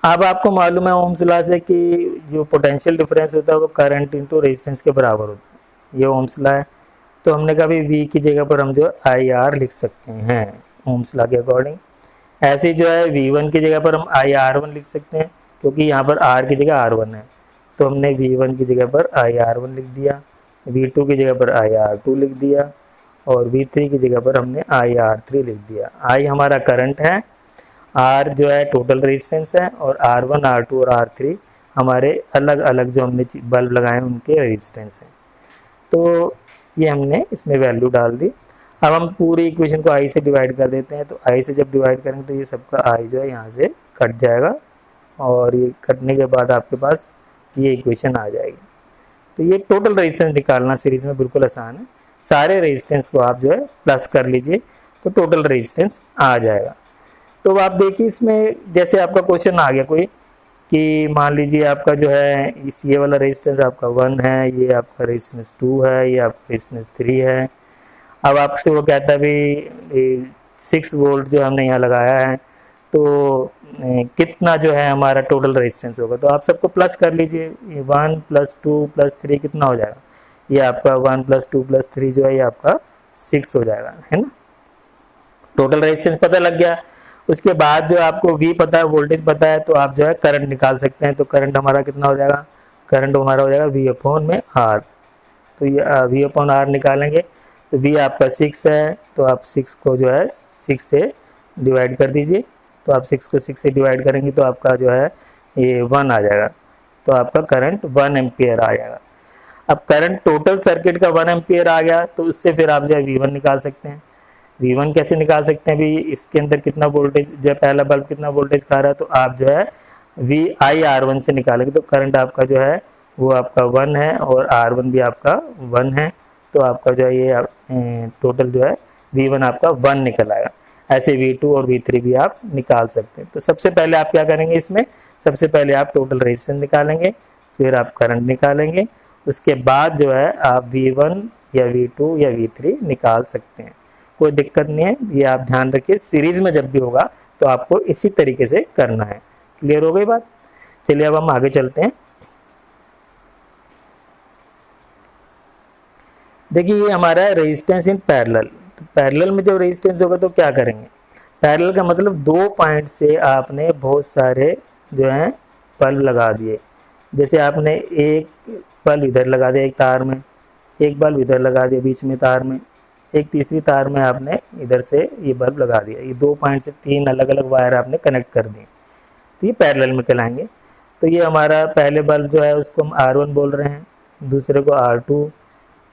अब आपको मालूम है ओम्स लॉ से कि जो पोटेंशियल डिफरेंस होता है वो करंट इंटू रेजिस्टेंस के बराबर होता है, ये ओम्स लॉ है। तो हमने कहा भी V की जगह पर हम जो IR लिख सकते हैं ओम्स लॉ के अकॉर्डिंग। ऐसे जो है V1 की जगह पर हम IR1 लिख सकते हैं, क्योंकि यहाँ पर R की जगह R1 है, तो हमने V1 की जगह पर IR1 लिख दिया, V2 की जगह पर IR2 लिख दिया, और V3 की जगह पर हमने IR3 लिख दिया। I हमारा करंट है, R जो है टोटल रेजिस्टेंस है, और R1 R2 और R3 हमारे अलग अलग जो हमने बल्ब लगाए हैं उनके रेजिस्टेंस हैं। तो ये हमने इसमें वैल्यू डाल दी। अब हम पूरी इक्वेशन को आई से डिवाइड कर देते हैं, तो आई से जब डिवाइड करेंगे तो ये सबका आई जो है यहाँ से कट जाएगा, और ये कटने के बाद आपके पास ये इक्वेशन आ जाएगी। तो ये टोटल रेजिस्टेंस निकालना सीरीज में बिल्कुल आसान है। सारे रेजिस्टेंस को आप जो है प्लस कर लीजिए तो टोटल रेजिस्टेंस आ जाएगा। तो आप देखिए इसमें जैसे आपका क्वेश्चन आ गया कोई कि मान लीजिए आपका जो है इस ये वाला रेजिस्टेंस आपका 1 है, ये आपका रेजिस्टेंस 2 है, ये आपका रेजिस्टेंस 3 है। अब आपसे वो कहता है भाई 6 वोल्ट जो हमने यहाँ लगाया है तो कितना जो है हमारा टोटल रेजिस्टेंस होगा। तो आप सबको प्लस कर लीजिए, 1 + 2 + 3 कितना हो जाएगा, ये आपका 1 + 2 + 3 जो है ये आपका 6 हो जाएगा, है ना। टोटल रेजिस्टेंस पता लग गया। उसके बाद जो आपको V पता है, वोल्टेज पता है, तो आप जो है करंट निकाल सकते हैं। तो करंट हमारा कितना हो जाएगा, करंट हमारा हो जाएगा V/R। तो ये V/R निकालेंगे तो V आपका 6 है, तो आप 6 को जो है 6 से डिवाइड कर दीजिए। तो आप 6 को 6 से डिवाइड करेंगे तो आपका जो है ये 1 आ जाएगा। तो आपका करंट 1 एम्पियर आ जाएगा। अब करंट टोटल सर्किट का 1 एम्पियर आ गया, तो उससे फिर आप जो है V1 निकाल सकते हैं। V1 कैसे निकाल सकते हैं, भी इसके अंदर कितना वोल्टेज, जब पहला बल्ब कितना वोल्टेज खा रहा है, तो आप जो है VIR1 से निकालेंगे। तो करंट आपका जो है वो आपका 1 है और R1 भी आपका 1 है। तो आपका जो है ये टोटल जो है V1 आपका 1 निकल आएगा। ऐसे V2 और V3 भी आप निकाल सकते हैं। तो सबसे पहले आप क्या करेंगे, इसमें सबसे पहले आप टोटल रेजिस्टेंस निकालेंगे, फिर आप करंट निकालेंगे, उसके बाद जो है आप V1 या V2 या V3 निकाल सकते हैं। कोई दिक्कत नहीं है, ये आप ध्यान रखिए। सीरीज में जब भी होगा तो आपको इसी तरीके से करना है। क्लियर हो गई बात। चलिए अब हम आगे चलते हैं। देखिए ये हमारा है रेजिस्टेंस इन पैरेलल। तो पैरेलल में जब रेजिस्टेंस होगा तो क्या करेंगे, पैरेलल का मतलब 2 पॉइंट से आपने बहुत सारे जो है बल्ब लगा दिए। जैसे आपने एक बल्ब इधर लगा दिया एक तार में, एक बल्ब इधर लगा दिया बीच में तार में, एक तीसरी तार में आपने इधर से ये बल्ब लगा दिया। ये 2 पॉइंट से 3 अलग अलग वायर आपने कनेक्ट कर दी, तो ये पैरेलल में कहलाएंगे। तो ये हमारा पहले बल्ब जो है उसको हम R1 बोल रहे हैं, दूसरे को R2,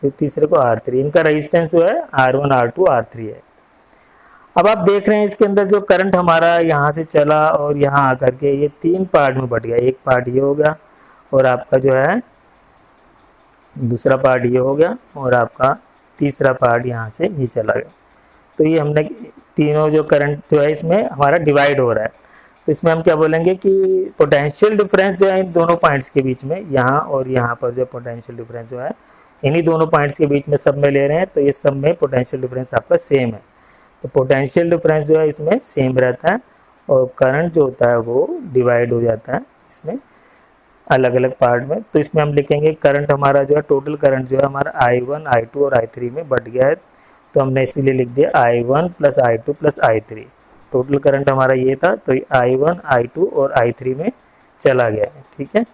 फिर तीसरे को R3। इनका रेजिस्टेंस जो है R1 R2 R3 है। अब आप देख रहे हैं इसके अंदर जो करंट हमारा यहाँ से चला और यहाँ आकर के ये 3 पार्ट में बट गया। एक पार्ट ये हो गया और आपका जो है दूसरा पार्ट ये हो गया और आपका तीसरा पार्ट यहाँ से ये चला गया। तो ये हमने तीनों जो करंट जो है इसमें हमारा डिवाइड हो रहा है। तो इसमें हम क्या बोलेंगे कि पोटेंशियल डिफरेंस जो है इन दोनों पॉइंट्स के बीच में, यहाँ और यहाँ पर जो पोटेंशियल डिफरेंस जो है इन्हीं दोनों पॉइंट्स के बीच में सब में ले रहे हैं, तो ये सब में पोटेंशियल डिफरेंस आपका सेम है। तो पोटेंशियल डिफरेंस जो है इसमें सेम रहता है और करंट जो होता है वो डिवाइड हो जाता है इसमें अलग अलग पार्ट में। तो इसमें हम लिखेंगे करंट हमारा जो है टोटल करंट जो है हमारा I1 I2 और I3 में बट गया है। तो हमने इसीलिए लिख दिया I1 + I2 + I3। Total current हमारा ये था, तो I1 I2 और I3 में चला गया है। ठीक है।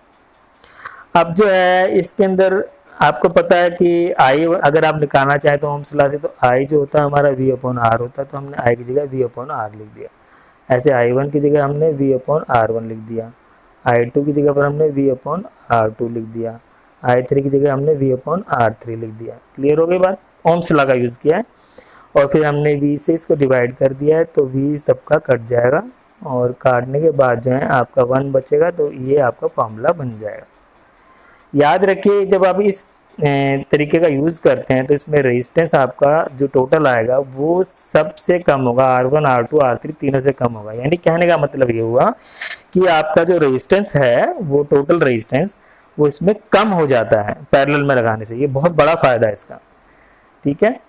अब जो है इसके अंदर आपको पता है कि I अगर आप निकालना चाहें तो ओम्स लॉ से, तो I जो होता है हमारा V/R होता है। तो हमने I की जगह V/R लिख दिया। ऐसे I1 की जगह हमने V/R1 लिख दिया, I2 की जगह पर हमने V/R2 लिख दिया, I3 की जगह हमने V/R3 लिख दिया। क्लियर हो गई बात। ओम्स लॉ का यूज़ किया है और फिर हमने V से इसको डिवाइड कर दिया है, तो V सबका कट जाएगा और काटने के बाद जो है आपका 1 बचेगा। तो ये आपका फॉर्मूला बन जाएगा। याद रखिए जब आप इस तरीके का यूज़ करते हैं तो इसमें रेजिस्टेंस आपका जो टोटल आएगा वो सबसे कम होगा, R1 R2 R3 तीनों से कम होगा। यानी कहने का मतलब ये हुआ कि आपका जो रेजिस्टेंस है वो टोटल रेजिस्टेंस वो इसमें कम हो जाता है पैरेलल में लगाने से। ये बहुत बड़ा फायदा है इसका। ठीक है।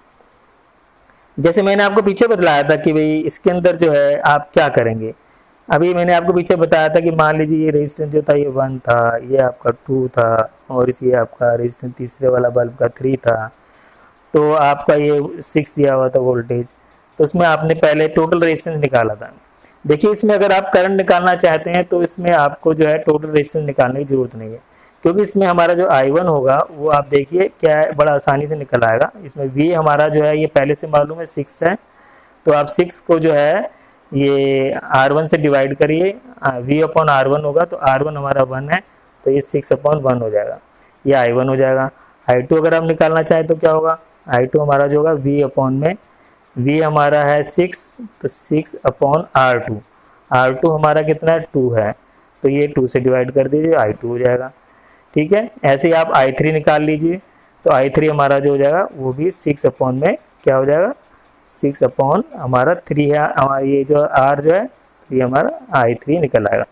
जैसे मैंने आपको पीछे बतलाया था कि भाई इसके अंदर जो है आप क्या करेंगे। अभी मैंने आपको पीछे बताया था कि मान लीजिए ये रेजिस्टेंस जो था ये 1 था, ये आपका 2 था और इसी आपका रेजिस्टेंस तीसरे वाला बल्ब का 3 था। तो आपका ये 6 दिया हुआ था वोल्टेज। तो उसमें आपने पहले टोटल रेजिस्टेंस निकाला था। देखिए इसमें अगर आप करंट निकालना चाहते हैं तो इसमें आपको जो है टोटल रेजिस्टेंस निकालने की जरूरत नहीं है, क्योंकि इसमें हमारा जो I1 होगा वो आप देखिए क्या है, बड़ा आसानी से निकल आएगा। इसमें V हमारा जो है ये पहले से मालूम है 6 है। तो आप 6 को जो है ये R1 से डिवाइड करिए, V/R1 होगा। तो R1 हमारा 1 है, तो ये 6/1 हो जाएगा। ये I1 हो जाएगा। I2 अगर आप निकालना चाहें तो क्या होगा, I2 हमारा जो होगा V अपॉन में, V हमारा है 6, तो 6 अपॉन R2, R2 हमारा कितना है 2 है, तो ये 2 से डिवाइड कर दीजिए, I2 हो जाएगा। ठीक है, ऐसे ही आप I3 निकाल लीजिए, तो I3 हमारा जो हो जाएगा वो भी 6 अपॉन में क्या हो जाएगा, 6 अपॉन हमारा 3 है, हमारा ये जो R जो है 3 हमारा I3 निकल आएगा।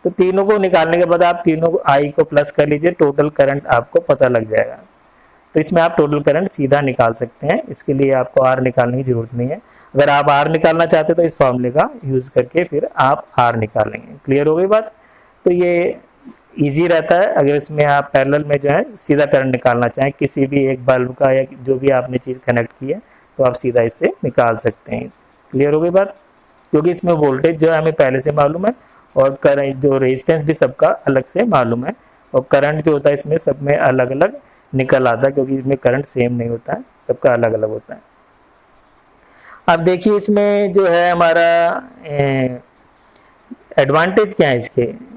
तो तीनों को निकालने के बाद आप तीनों को I को प्लस कर लीजिए, टोटल करंट आपको पता लग जाएगा। तो इसमें आप टोटल करंट सीधा निकाल सकते हैं, इसके लिए आपको R निकालने की जरूरत नहीं है। अगर आप R निकालना चाहते हो तो इस फॉर्मूले का यूज़ करके फिर आप R निकालेंगे। क्लियर हो गई बात। तो ये इजी रहता है अगर इसमें आप पैरेलल में जो है सीधा करंट निकालना चाहें, किसी भी एक बल्ब का या जो भी आपने चीज़ कनेक्ट की है तो आप सीधा इससे निकाल सकते हैं। क्लियर हो गई बात, क्योंकि इसमें वोल्टेज जो है हमें पहले से मालूम है और करंट जो रेजिस्टेंस भी सबका अलग से मालूम है, और करंट जो होता है इसमें सब में अलग अलग निकल आता है, क्योंकि इसमें करंट सेम नहीं होता है, सबका अलग अलग होता है। अब देखिए इसमें जो है हमारा एडवांटेज क्या है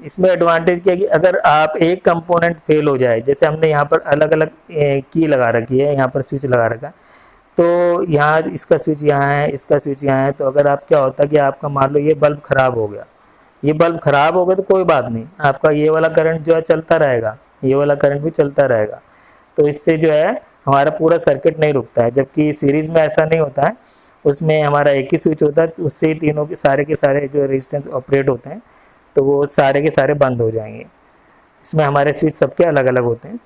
इसमें एडवांटेज क्या है कि अगर आप एक कंपोनेंट फेल हो जाए, जैसे हमने यहाँ पर अलग अलग की लगा रखी है, यहाँ पर स्विच लगा रखा है, तो यहाँ इसका स्विच यहाँ है, इसका स्विच यहाँ है, तो अगर आप क्या होता है कि आपका मान लो ये बल्ब खराब हो गया, ये बल्ब खराब हो गया तो कोई बात नहीं, आपका ये वाला करंट जो है चलता रहेगा, ये वाला करंट भी चलता रहेगा, तो इससे जो है हमारा पूरा सर्किट नहीं रुकता है। जबकि सीरीज में ऐसा नहीं होता है, उसमें हमारा एक ही स्विच होता है, तो उससे ही तीनों के सारे जो रेजिस्टेंस ऑपरेट होते हैं तो वो सारे के सारे बंद हो जाएंगे। इसमें हमारे स्विच सबके अलग अलग होते हैं।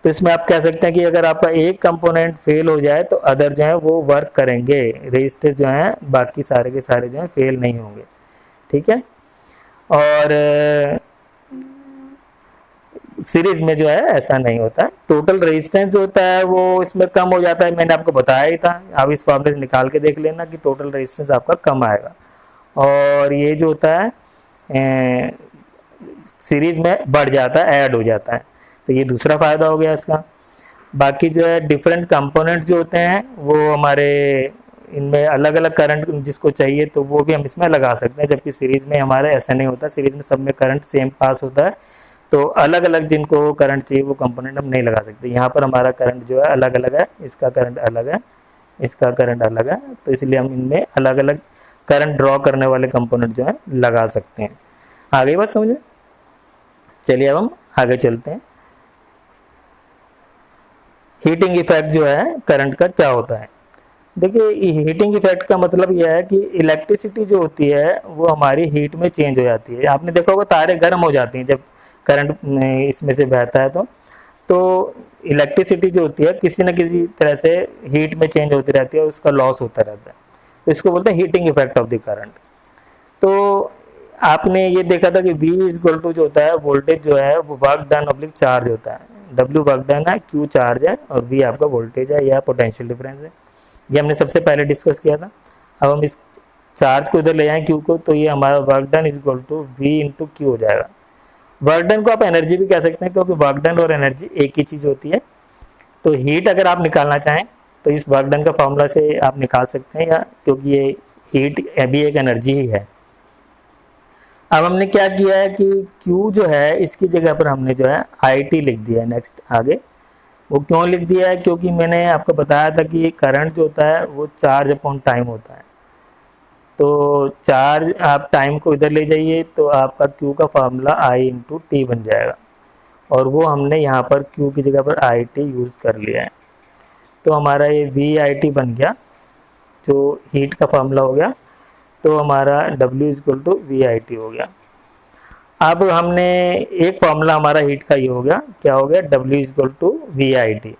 तो इसमें आप कह सकते हैं कि अगर आपका एक कंपोनेंट फेल हो जाए तो अदर जो है वो वर्क करेंगे, रजिस्टर जो है बाकी सारे के सारे जो है फेल नहीं होंगे। ठीक है, और सीरीज में जो है ऐसा नहीं होता है। टोटल रेजिस्टेंस जो होता है वो इसमें कम हो जाता है, मैंने आपको बताया ही था, आप इस फॉर्मूले से निकाल के देख लेना कि टोटल रेजिस्टेंस आपका कम आएगा, और ये जो होता है सीरीज में बढ़ जाता है, ऐड हो जाता है, तो ये दूसरा फायदा हो गया इसका। बाकी जो है डिफरेंट कंपोनेंट्स जो होते हैं वो हमारे इनमें अलग अलग करंट जिसको चाहिए तो वो भी हम इसमें लगा सकते हैं, जबकि सीरीज में हमारे ऐसा नहीं होता, सीरीज में सब में करंट सेम पास होता है, तो अलग अलग जिनको करंट चाहिए वो कंपोनेंट हम नहीं लगा सकते। यहाँ पर हमारा करंट जो है अलग अलग है, इसका करंट अलग है, इसका करंट अलग है, तो इसलिए हम इनमें अलग अलग करंट ड्रॉ करने वाले कंपोनेंट जो है लगा सकते हैं। आगे बात समझे, चलिए अब हम आगे चलते हैं। हीटिंग इफेक्ट जो है करंट का क्या होता है। देखिए हीटिंग इफेक्ट का मतलब यह है कि इलेक्ट्रिसिटी जो होती है वो हमारी हीट में चेंज हो जाती है। आपने देखा होगा तारे गर्म हो जाती हैं जब करंट इसमें से बहता है, तो इलेक्ट्रिसिटी जो होती है किसी न किसी तरह से हीट में चेंज होती रहती है, उसका लॉस होता रहता है, तो इसको बोलते हैं heating effect of the current. तो आपने ये देखा था कि V इक्वल टू जो होता है वोल्टेज जो है वो वर्क डन ऑब्लिक चार्ज होता है, W वर्क डन है, Q चार्ज है और V आपका वोल्टेज है या पोटेंशियल डिफरेंस है। ये हमने सबसे पहले डिस्कस किया था। अब हम इस चार्ज को इधर ले जाएं Q को, तो ये हमारा work done is equal to V into Q हो जाएगा। वर्क डन को आप एनर्जी भी कह सकते हैं, क्योंकि वर्क डन और एनर्जी एक ही चीज़ होती है। तो हीट अगर आप निकालना चाहें तो इस वर्क डन का फॉर्मूला से आप निकाल सकते हैं, या क्योंकि ये हीट भी एक एनर्जी ही है। अब हमने क्या किया है कि Q जो है इसकी जगह पर हमने जो है IT लिख दिया है। नेक्स्ट आगे वो क्यों लिख दिया है, क्योंकि मैंने आपको बताया था कि करंट जो होता है वो चार्ज अपॉन टाइम होता है। तो चार्ज आप टाइम को इधर ले जाइए तो आपका Q का फार्मूला I इंटू टी बन जाएगा, और वो हमने यहाँ पर Q की जगह पर IT यूज़ कर लिया है। तो हमारा ये VIT बन गया जो हीट का फार्मूला हो गया, तो हमारा W इक्वल टू VIT हो गया। अब हमने एक फार्मूला हमारा हीट का ये हो गया, क्या हो गया, W इक्वल टू VIT।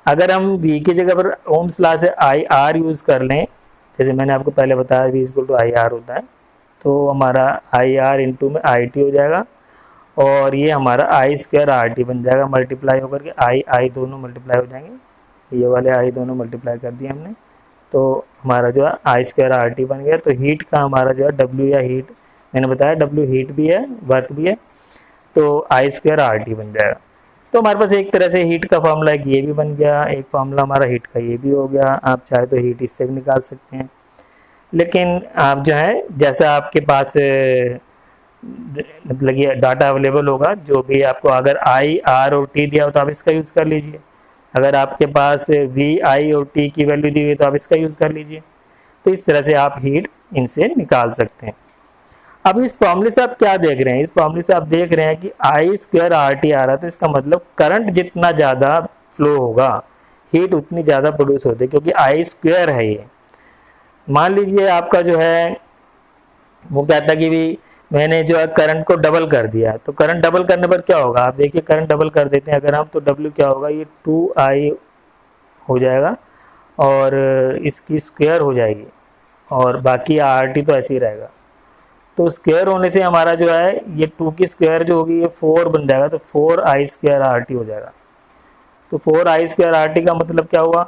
अगर हम V की जगह पर ओम्स लॉ से IR यूज़ कर लें, जैसे मैंने आपको पहले बताया V इक्वल टू IR होता है, तो हमारा IR इंटू में IT हो जाएगा, और ये हमारा I स्क्वायर RT बन जाएगा, मल्टीप्लाई होकर के I दोनों मल्टीप्लाई हो जाएंगे, ये वाले I दोनों मल्टीप्लाई कर दिए हमने, तो हमारा जो है I स्क्वायर RT बन गया। तो हीट का हमारा जो है W या हीट मैंने बताया W हीट भी है, वर्क भी है, तो I स्क्वायर RT बन जाएगा। तो हमारे पास एक तरह से हीट का फार्मूला एक ये भी बन गया, एक फार्मूला हमारा हीट का ये भी हो गया। आप चाहे तो हीट इससे भी निकाल सकते हैं, लेकिन आप जो है जैसा आपके पास मतलब ये डाटा अवेलेबल होगा, जो भी आपको अगर I R और T दिया हो तो आप इसका यूज़ कर लीजिए, अगर आपके पास वी आई और टी की वैल्यू दी हुई है तो आप इसका यूज़ कर लीजिए। तो इस तरह से आप हीट इनसे निकाल सकते हैं। अब इस फॉर्मूले से आप क्या देख रहे हैं, इस फॉर्मूले से आप देख रहे हैं कि आई स्क्वायर आर टी आ रहा है, तो इसका मतलब करंट जितना ज़्यादा फ्लो होगा हीट उतनी ज़्यादा प्रोड्यूस होती है, क्योंकि आई स्क्वायर है ये। मान लीजिए आपका जो है वो कहता है कि भी मैंने जो है करंट को डबल कर दिया, तो करंट डबल करने पर क्या होगा, आप देखिए करंट डबल कर देते हैं अगर हम, तो डब्ल्यू क्या होगा, ये 2I हो जाएगा और इसकी स्क्वायर हो जाएगी और बाकी आर टी तो ऐसे ही रहेगा। तो स्क्वायर होने से हमारा जो है ये 2 की स्क्वायर जो होगी ये 4 बन जाएगा, तो 4I स्क्वायर आर टी हो जाएगा। तो 4I स्क्वायर आर टी का मतलब क्या हुआ,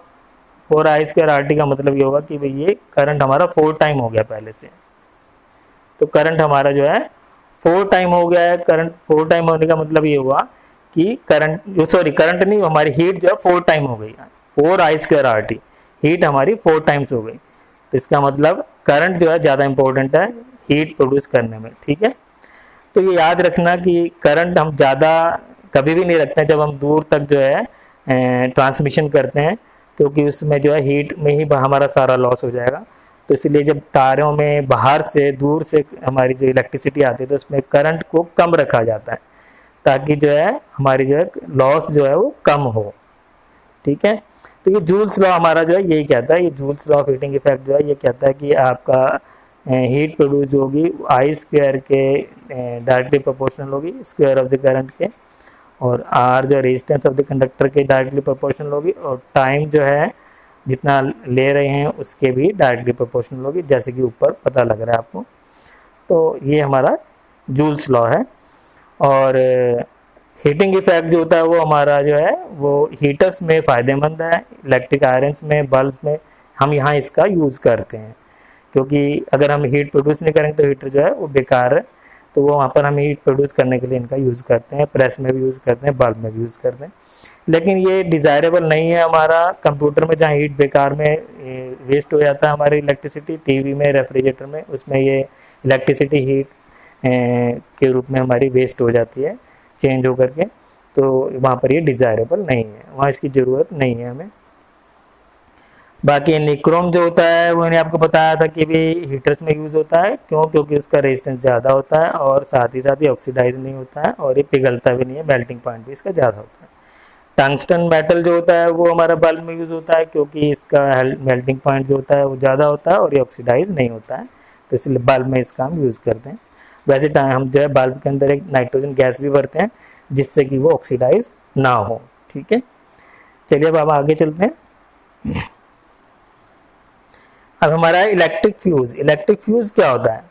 4I स्क्वायर आर टी का मतलब ये होगा कि भाई ये करंट हमारा 4 टाइम हो गया पहले से। तो करंट हमारा जो है 4 टाइम हो गया है। करंट 4 टाइम होने का मतलब ये हुआ कि करंट नहीं, हमारी हीट जो है 4 टाइम हो गई, 4I square R T, heat हमारी 4 टाइम्स हो गई। तो इसका मतलब करंट जो है ज़्यादा इंपॉर्टेंट है हीट प्रोड्यूस करने में, ठीक है। तो ये याद रखना कि करंट हम ज़्यादा कभी भी नहीं रखते हैं जब हम दूर तक जो है ट्रांसमिशन करते हैं, क्योंकि उसमें जो है हीट में ही हमारा सारा लॉस हो जाएगा। तो इसलिए जब तारों में बाहर से दूर से हमारी जो इलेक्ट्रिसिटी आती है तो उसमें करंट को कम रखा जाता है, ताकि जो है हमारी जो है लॉस जो है वो कम हो, ठीक है। तो ये जूल्स लॉ हमारा जो है यही कहता है, ये joules law of heating effect जो है ये कहता है कि आपका हीट प्रोड्यूस होगी आई स्क्वायर के डायरेक्टली प्रोपोर्शनल होगी स्क्वायर ऑफ द करंट के, और आर जो रेजिस्टेंस ऑफ द कंडक्टर के डायरेक्टली प्रोपोर्शनल होगी, और टाइम जो है जितना ले रहे हैं उसके भी डायरेक्टली प्रोपोर्शनल होगी, जैसे कि ऊपर पता लग रहा है आपको। तो ये हमारा जूल्स लॉ है। और हीटिंग इफेक्ट जो होता है वो हमारा जो है वो हीटर्स में फ़ायदेमंद है, इलेक्ट्रिक आयरन्स में, बल्ब में हम यहाँ इसका यूज़ करते हैं, क्योंकि अगर हम हीट प्रोड्यूस नहीं करेंगे तो हीटर जो है वो बेकार है। तो वो वहाँ पर हम हीट प्रोड्यूस करने के लिए इनका यूज़ करते हैं, प्रेस में भी यूज़ करते हैं, बल्ब में भी यूज़ करते हैं। लेकिन ये डिज़ायरेबल नहीं है हमारा कंप्यूटर में, जहाँ हीट बेकार में वेस्ट हो जाता है हमारी इलेक्ट्रिसिटी, टीवी में, रेफ्रिजरेटर में, उसमें ये इलेक्ट्रिसिटी हीट के रूप में हमारी वेस्ट हो जाती है चेंज होकर के। तो वहाँ पर ये डिज़ायरेबल नहीं है, वहाँ इसकी ज़रूरत नहीं है हमें। बाकी निक्रोम जो होता है वो मैंने आपको बताया था कि भी हीटर्स में यूज़ होता है, क्यों, क्योंकि उसका रेजिस्टेंस ज़्यादा होता है और साथ ही ऑक्सीडाइज नहीं होता है और ये पिघलता भी नहीं है, मेल्टिंग पॉइंट भी इसका ज़्यादा होता है। टंगस्टन मेटल जो होता है वो हमारा बल्ब में यूज़ होता है, क्योंकि इसका मेल्टिंग पॉइंट जो होता है वो ज़्यादा होता है और ये ऑक्सीडाइज नहीं होता है, तो इसलिए बल्ब में इसका हम यूज़ करते हैं। वैसे हम जो है बल्ब के अंदर एक नाइट्रोजन गैस भी भरते हैं जिससे कि वो ऑक्सीडाइज ना हो, ठीक है। चलिए अब आगे चलते हैं। अब हमारा इलेक्ट्रिक फ्यूज़ क्या होता है,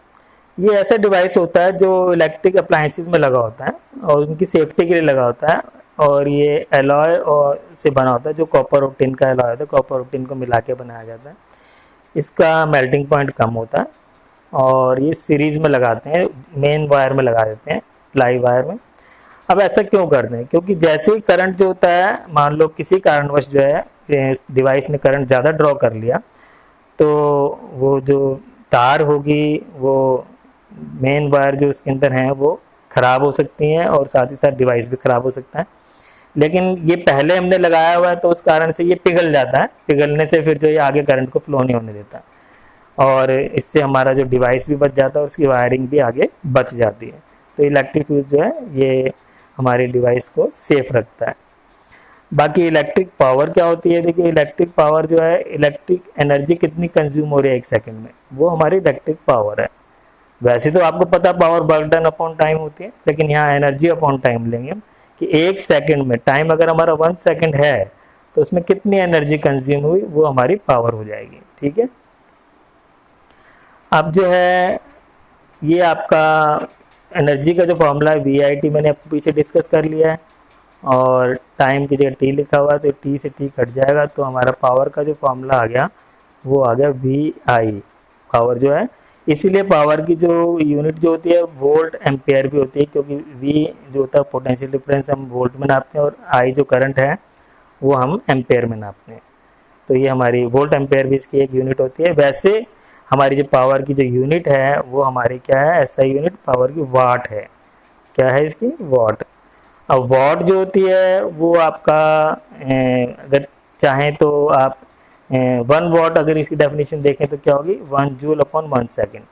ये ऐसा डिवाइस होता है जो इलेक्ट्रिक अप्लायंसेस में लगा होता है और उनकी सेफ्टी के लिए लगा होता है, और ये एलॉय और से बना होता है, जो कॉपर और टिन का एलॉय होता है, कॉपर और टिन को मिला के बनाया जाता है। इसका मेल्टिंग पॉइंट कम होता है और ये सीरीज में लगाते हैं, मेन वायर में लगा देते हैं, प्लाई वायर में। अब ऐसा क्यों करते हैं, क्योंकि जैसे ही करंट जो होता है, मान लो किसी कारणवश जो है इस डिवाइस ने करंट ज़्यादा ड्रॉ कर लिया, तो वो जो तार होगी वो मेन वायर जो उसके अंदर हैं वो ख़राब हो सकती हैं और साथ ही साथ डिवाइस भी ख़राब हो सकता है। लेकिन ये पहले हमने लगाया हुआ है तो उस कारण से ये पिघल जाता है, पिघलने से फिर जो ये आगे करंट को फ्लो नहीं होने देता और इससे हमारा जो डिवाइस भी बच जाता है और उसकी वायरिंग भी आगे बच जाती है। तो इलेक्ट्रिक फ्यूज जो है ये हमारे डिवाइस को सेफ रखता है। बाकी इलेक्ट्रिक पावर क्या होती है, देखिए इलेक्ट्रिक पावर जो है, इलेक्ट्रिक एनर्जी कितनी कंज्यूम हो रही है 1 सेकंड में, वो हमारी इलेक्ट्रिक पावर है। वैसे तो आपको पता power work done upon time होती है, लेकिन यहाँ एनर्जी अपॉन टाइम लेंगे हम कि 1 सेकंड में, टाइम अगर हमारा 1 सेकंड है तो उसमें कितनी एनर्जी कंज्यूम हुई वो हमारी पावर हो जाएगी, ठीक है। अब जो है ये आपका एनर्जी का जो फॉर्मूला है VIT मैंने आपको पीछे डिस्कस कर लिया है, और टाइम की जगह T लिखा हुआ है तो T से T कट जाएगा, तो हमारा पावर का जो फॉर्मूला आ गया वो आ गया VI, पावर जो है। इसीलिए पावर की जो यूनिट जो होती है वोल्ट एम्पेयर भी होती है, क्योंकि V जो होता है पोटेंशियल डिफरेंस हम वोल्ट में नापते हैं और I जो करंट है वो हम एम्पेयर में नापते हैं। तो ये हमारी वोल्ट एम्पेयर भी इसकी एक यूनिट होती है। वैसे हमारी जो पावर की जो यूनिट है वो हमारी क्या है, SI यूनिट पावर की वाट है। क्या है इसकी, वाट। अब वॉट जो होती है वो आपका अगर चाहें तो आप 1 वॉट अगर इसकी डेफिनेशन देखें तो क्या होगी 1 जूल/1 सेकेंड।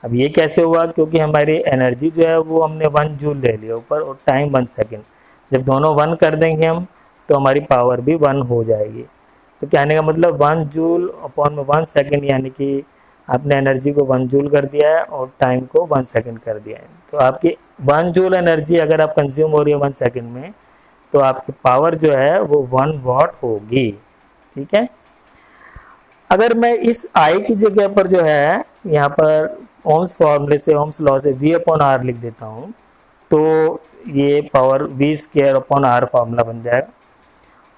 अब ये कैसे हुआ, क्योंकि हमारी एनर्जी जो है वो हमने 1 जूल ले लिया ऊपर और टाइम 1 सेकेंड। जब दोनों 1 कर देंगे हम तो हमारी पावर भी 1 हो जाएगी। तो कहने का मतलब 1 जूल/1 सेकेंड, यानी कि आपने एनर्जी को 1 जूल कर दिया है और टाइम को 1 सेकेंड कर दिया है। तो आपकी 1 जूल एनर्जी अगर आप कंज्यूम हो रही है 1 सेकेंड में, तो आपकी पावर जो है वो 1 वॉट होगी। ठीक है। अगर मैं इस आई की जगह पर जो है यहाँ पर ओम्स फॉर्मूले से, ओम्स लॉ से V/R लिख देता हूँ, तो ये पावर V²/R फार्मूला बन जाएगा।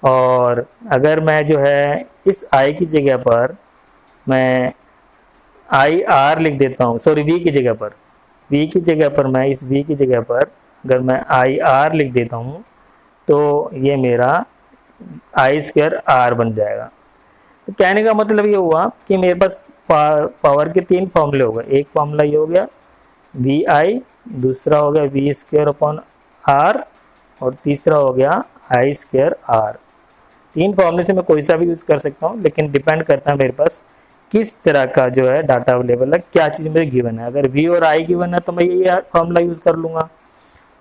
और अगर मैं जो है इस आई की जगह पर मैं IR लिख देता हूँ, सॉरी V की जगह पर, V की जगह पर मैं इस V की जगह पर अगर मैं IR लिख देता हूँ तो ये मेरा I²R बन जाएगा। तो कहने का मतलब ये हुआ कि मेरे पास पावर के 3 फॉर्मूले हो गए। एक फॉर्मूला ये हो गया VI, दूसरा हो गया V²/R और तीसरा हो गया I²R। 3 फॉर्मूले से मैं कोई सा भी यूज़ कर सकता हूँ, लेकिन डिपेंड करता है मेरे पास किस तरह का जो है डाटा अवेलेबल है, क्या चीज़ मुझे गिवन है। अगर V और I गिवन है तो मैं ये फॉर्मूला यूज़ कर लूँगा।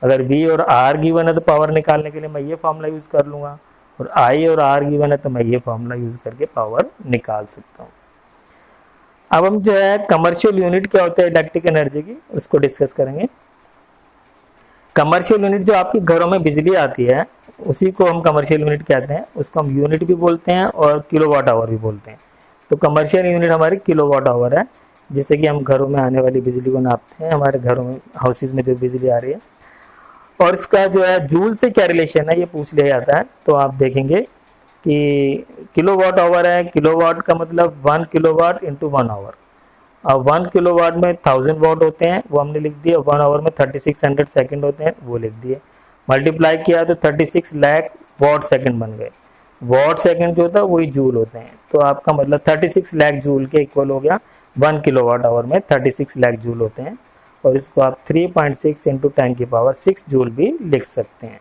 अगर V और R गिवन है तो पावर निकालने के लिए मैं ये फॉर्मूला यूज़ कर लूँगा। और I और R गिवन है तो मैं ये फॉर्मूला यूज़ करके पावर निकाल सकता हूँ। अब हम जो है कमर्शियल यूनिट क्या होता है इलेक्ट्रिक एनर्जी की, उसको डिस्कस करेंगे। कमर्शियल यूनिट जो आपके घरों में बिजली आती है उसी को हम कमर्शियल यूनिट कहते हैं। उसको हम यूनिट भी बोलते हैं और किलोवाट/आवर भी बोलते हैं। तो कमर्शियल यूनिट हमारी किलोवाट/आवर है, जिससे कि हम घरों में आने वाली बिजली को नापते हैं, हमारे घरों में, हाउसेज में जो बिजली आ रही है। और इसका जो है जूल से क्या रिलेशन है ये पूछ लिया जाता है। तो आप देखेंगे कि किलोवाट/आवर है, किलोवाट का मतलब 1 किलोवाट इंटू 1 आवर। अब 1 किलोवाट में 1000 वाट होते हैं, वो हमने लिख दिया। 1 आवर में 3600 सेकंड होते हैं, वो लिख दिए। मल्टीप्लाई किया तो 36 लाख वाट सेकंड बन गए। वाट सेकंड जो होता है वही जूल होते हैं। तो आपका मतलब 36 लाख जूल के इक्वल हो गया। 1 किलोवाट/आवर में 36 लाख जूल होते हैं। और इसको आप 3.6 इंटू 10⁶ जूल भी लिख सकते हैं।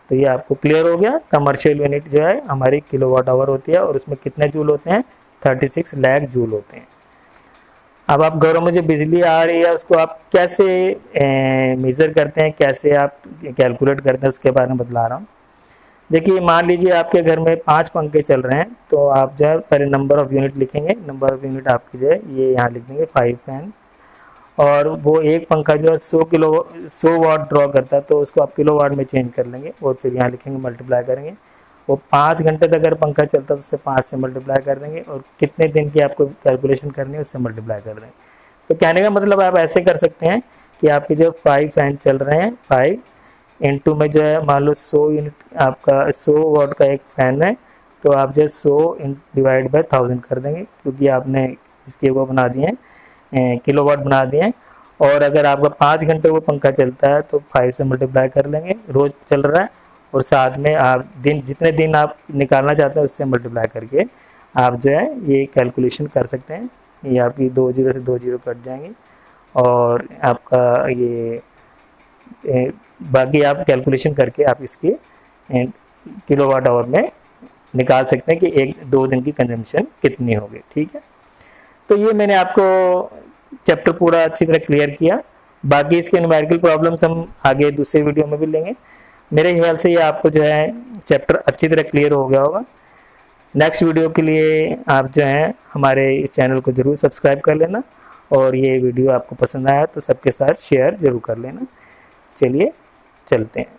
तो ये आपको क्लियर हो गया। कमर्शियल यूनिट जो है हमारी किलोवाट/आवर होती है और उसमें कितने जूल होते हैं 36 लाख जूल होते हैं। अब आप घरों में जो बिजली आ रही है उसको आप कैसे मेज़र करते हैं, कैसे आप कैलकुलेट करते हैं, उसके बारे में बतला रहा हूँ। देखिए मान लीजिए आपके घर में 5 पंखे चल रहे हैं, तो आप जो है पहले नंबर ऑफ़ यूनिट लिखेंगे। नंबर ऑफ़ यूनिट आपकी जो है ये यहाँ लिख देंगे 5 फैन। और वो एक पंखा जो है 100 वाट ड्रॉ करता है, तो उसको आप किलोवाट में चेंज कर लेंगे और फिर यहाँ लिखेंगे, मल्टीप्लाई करेंगे। वो 5 घंटे तक अगर पंखा चलता है तो उससे 5 से मल्टीप्लाई कर देंगे और कितने दिन की आपको कैलकुलेशन करनी है उससे मल्टीप्लाई कर देंगे। तो कहने का मतलब आप ऐसे कर सकते हैं कि आपके जो 5 फैन चल रहे हैं, 5 इंटू में जो है मान लो 100 यूनिट आपका 100 वाट का एक फ़ैन है, तो आप जो 100 डिवाइड बाय 1000 कर देंगे, क्योंकि आपने इसके वो बना दिए हैं किलोवाट बना दिए हैं। और अगर आपका 5 घंटे वो पंखा चलता है तो 5 से मल्टीप्लाई कर लेंगे, रोज़ चल रहा है। और साथ में आप दिन, जितने दिन आप निकालना चाहते हैं उससे मल्टीप्लाई करके आप जो है ये कैलकुलेशन कर सकते हैं। ये आपकी 2 0 से 2 0 कट जाएंगे और आपका ये बाकी आप कैलकुलेशन करके आप इसकी किलोवाट/आवर में निकाल सकते हैं कि 1-2 दिन की कंजम्पशन कितनी होगी। ठीक है। तो ये मैंने आपको चैप्टर पूरा अच्छी तरह क्लियर किया। बाकी इसके न्यूमेरिकल प्रॉब्लम्स हम आगे दूसरे वीडियो में भी लेंगे। मेरे ख्याल से ये आपको जो है चैप्टर अच्छी तरह क्लियर हो गया होगा। नेक्स्ट वीडियो के लिए आप जो है हमारे इस चैनल को ज़रूर सब्सक्राइब कर लेना और ये वीडियो आपको पसंद आया तो सबके साथ शेयर ज़रूर कर लेना। चलिए चलते हैं।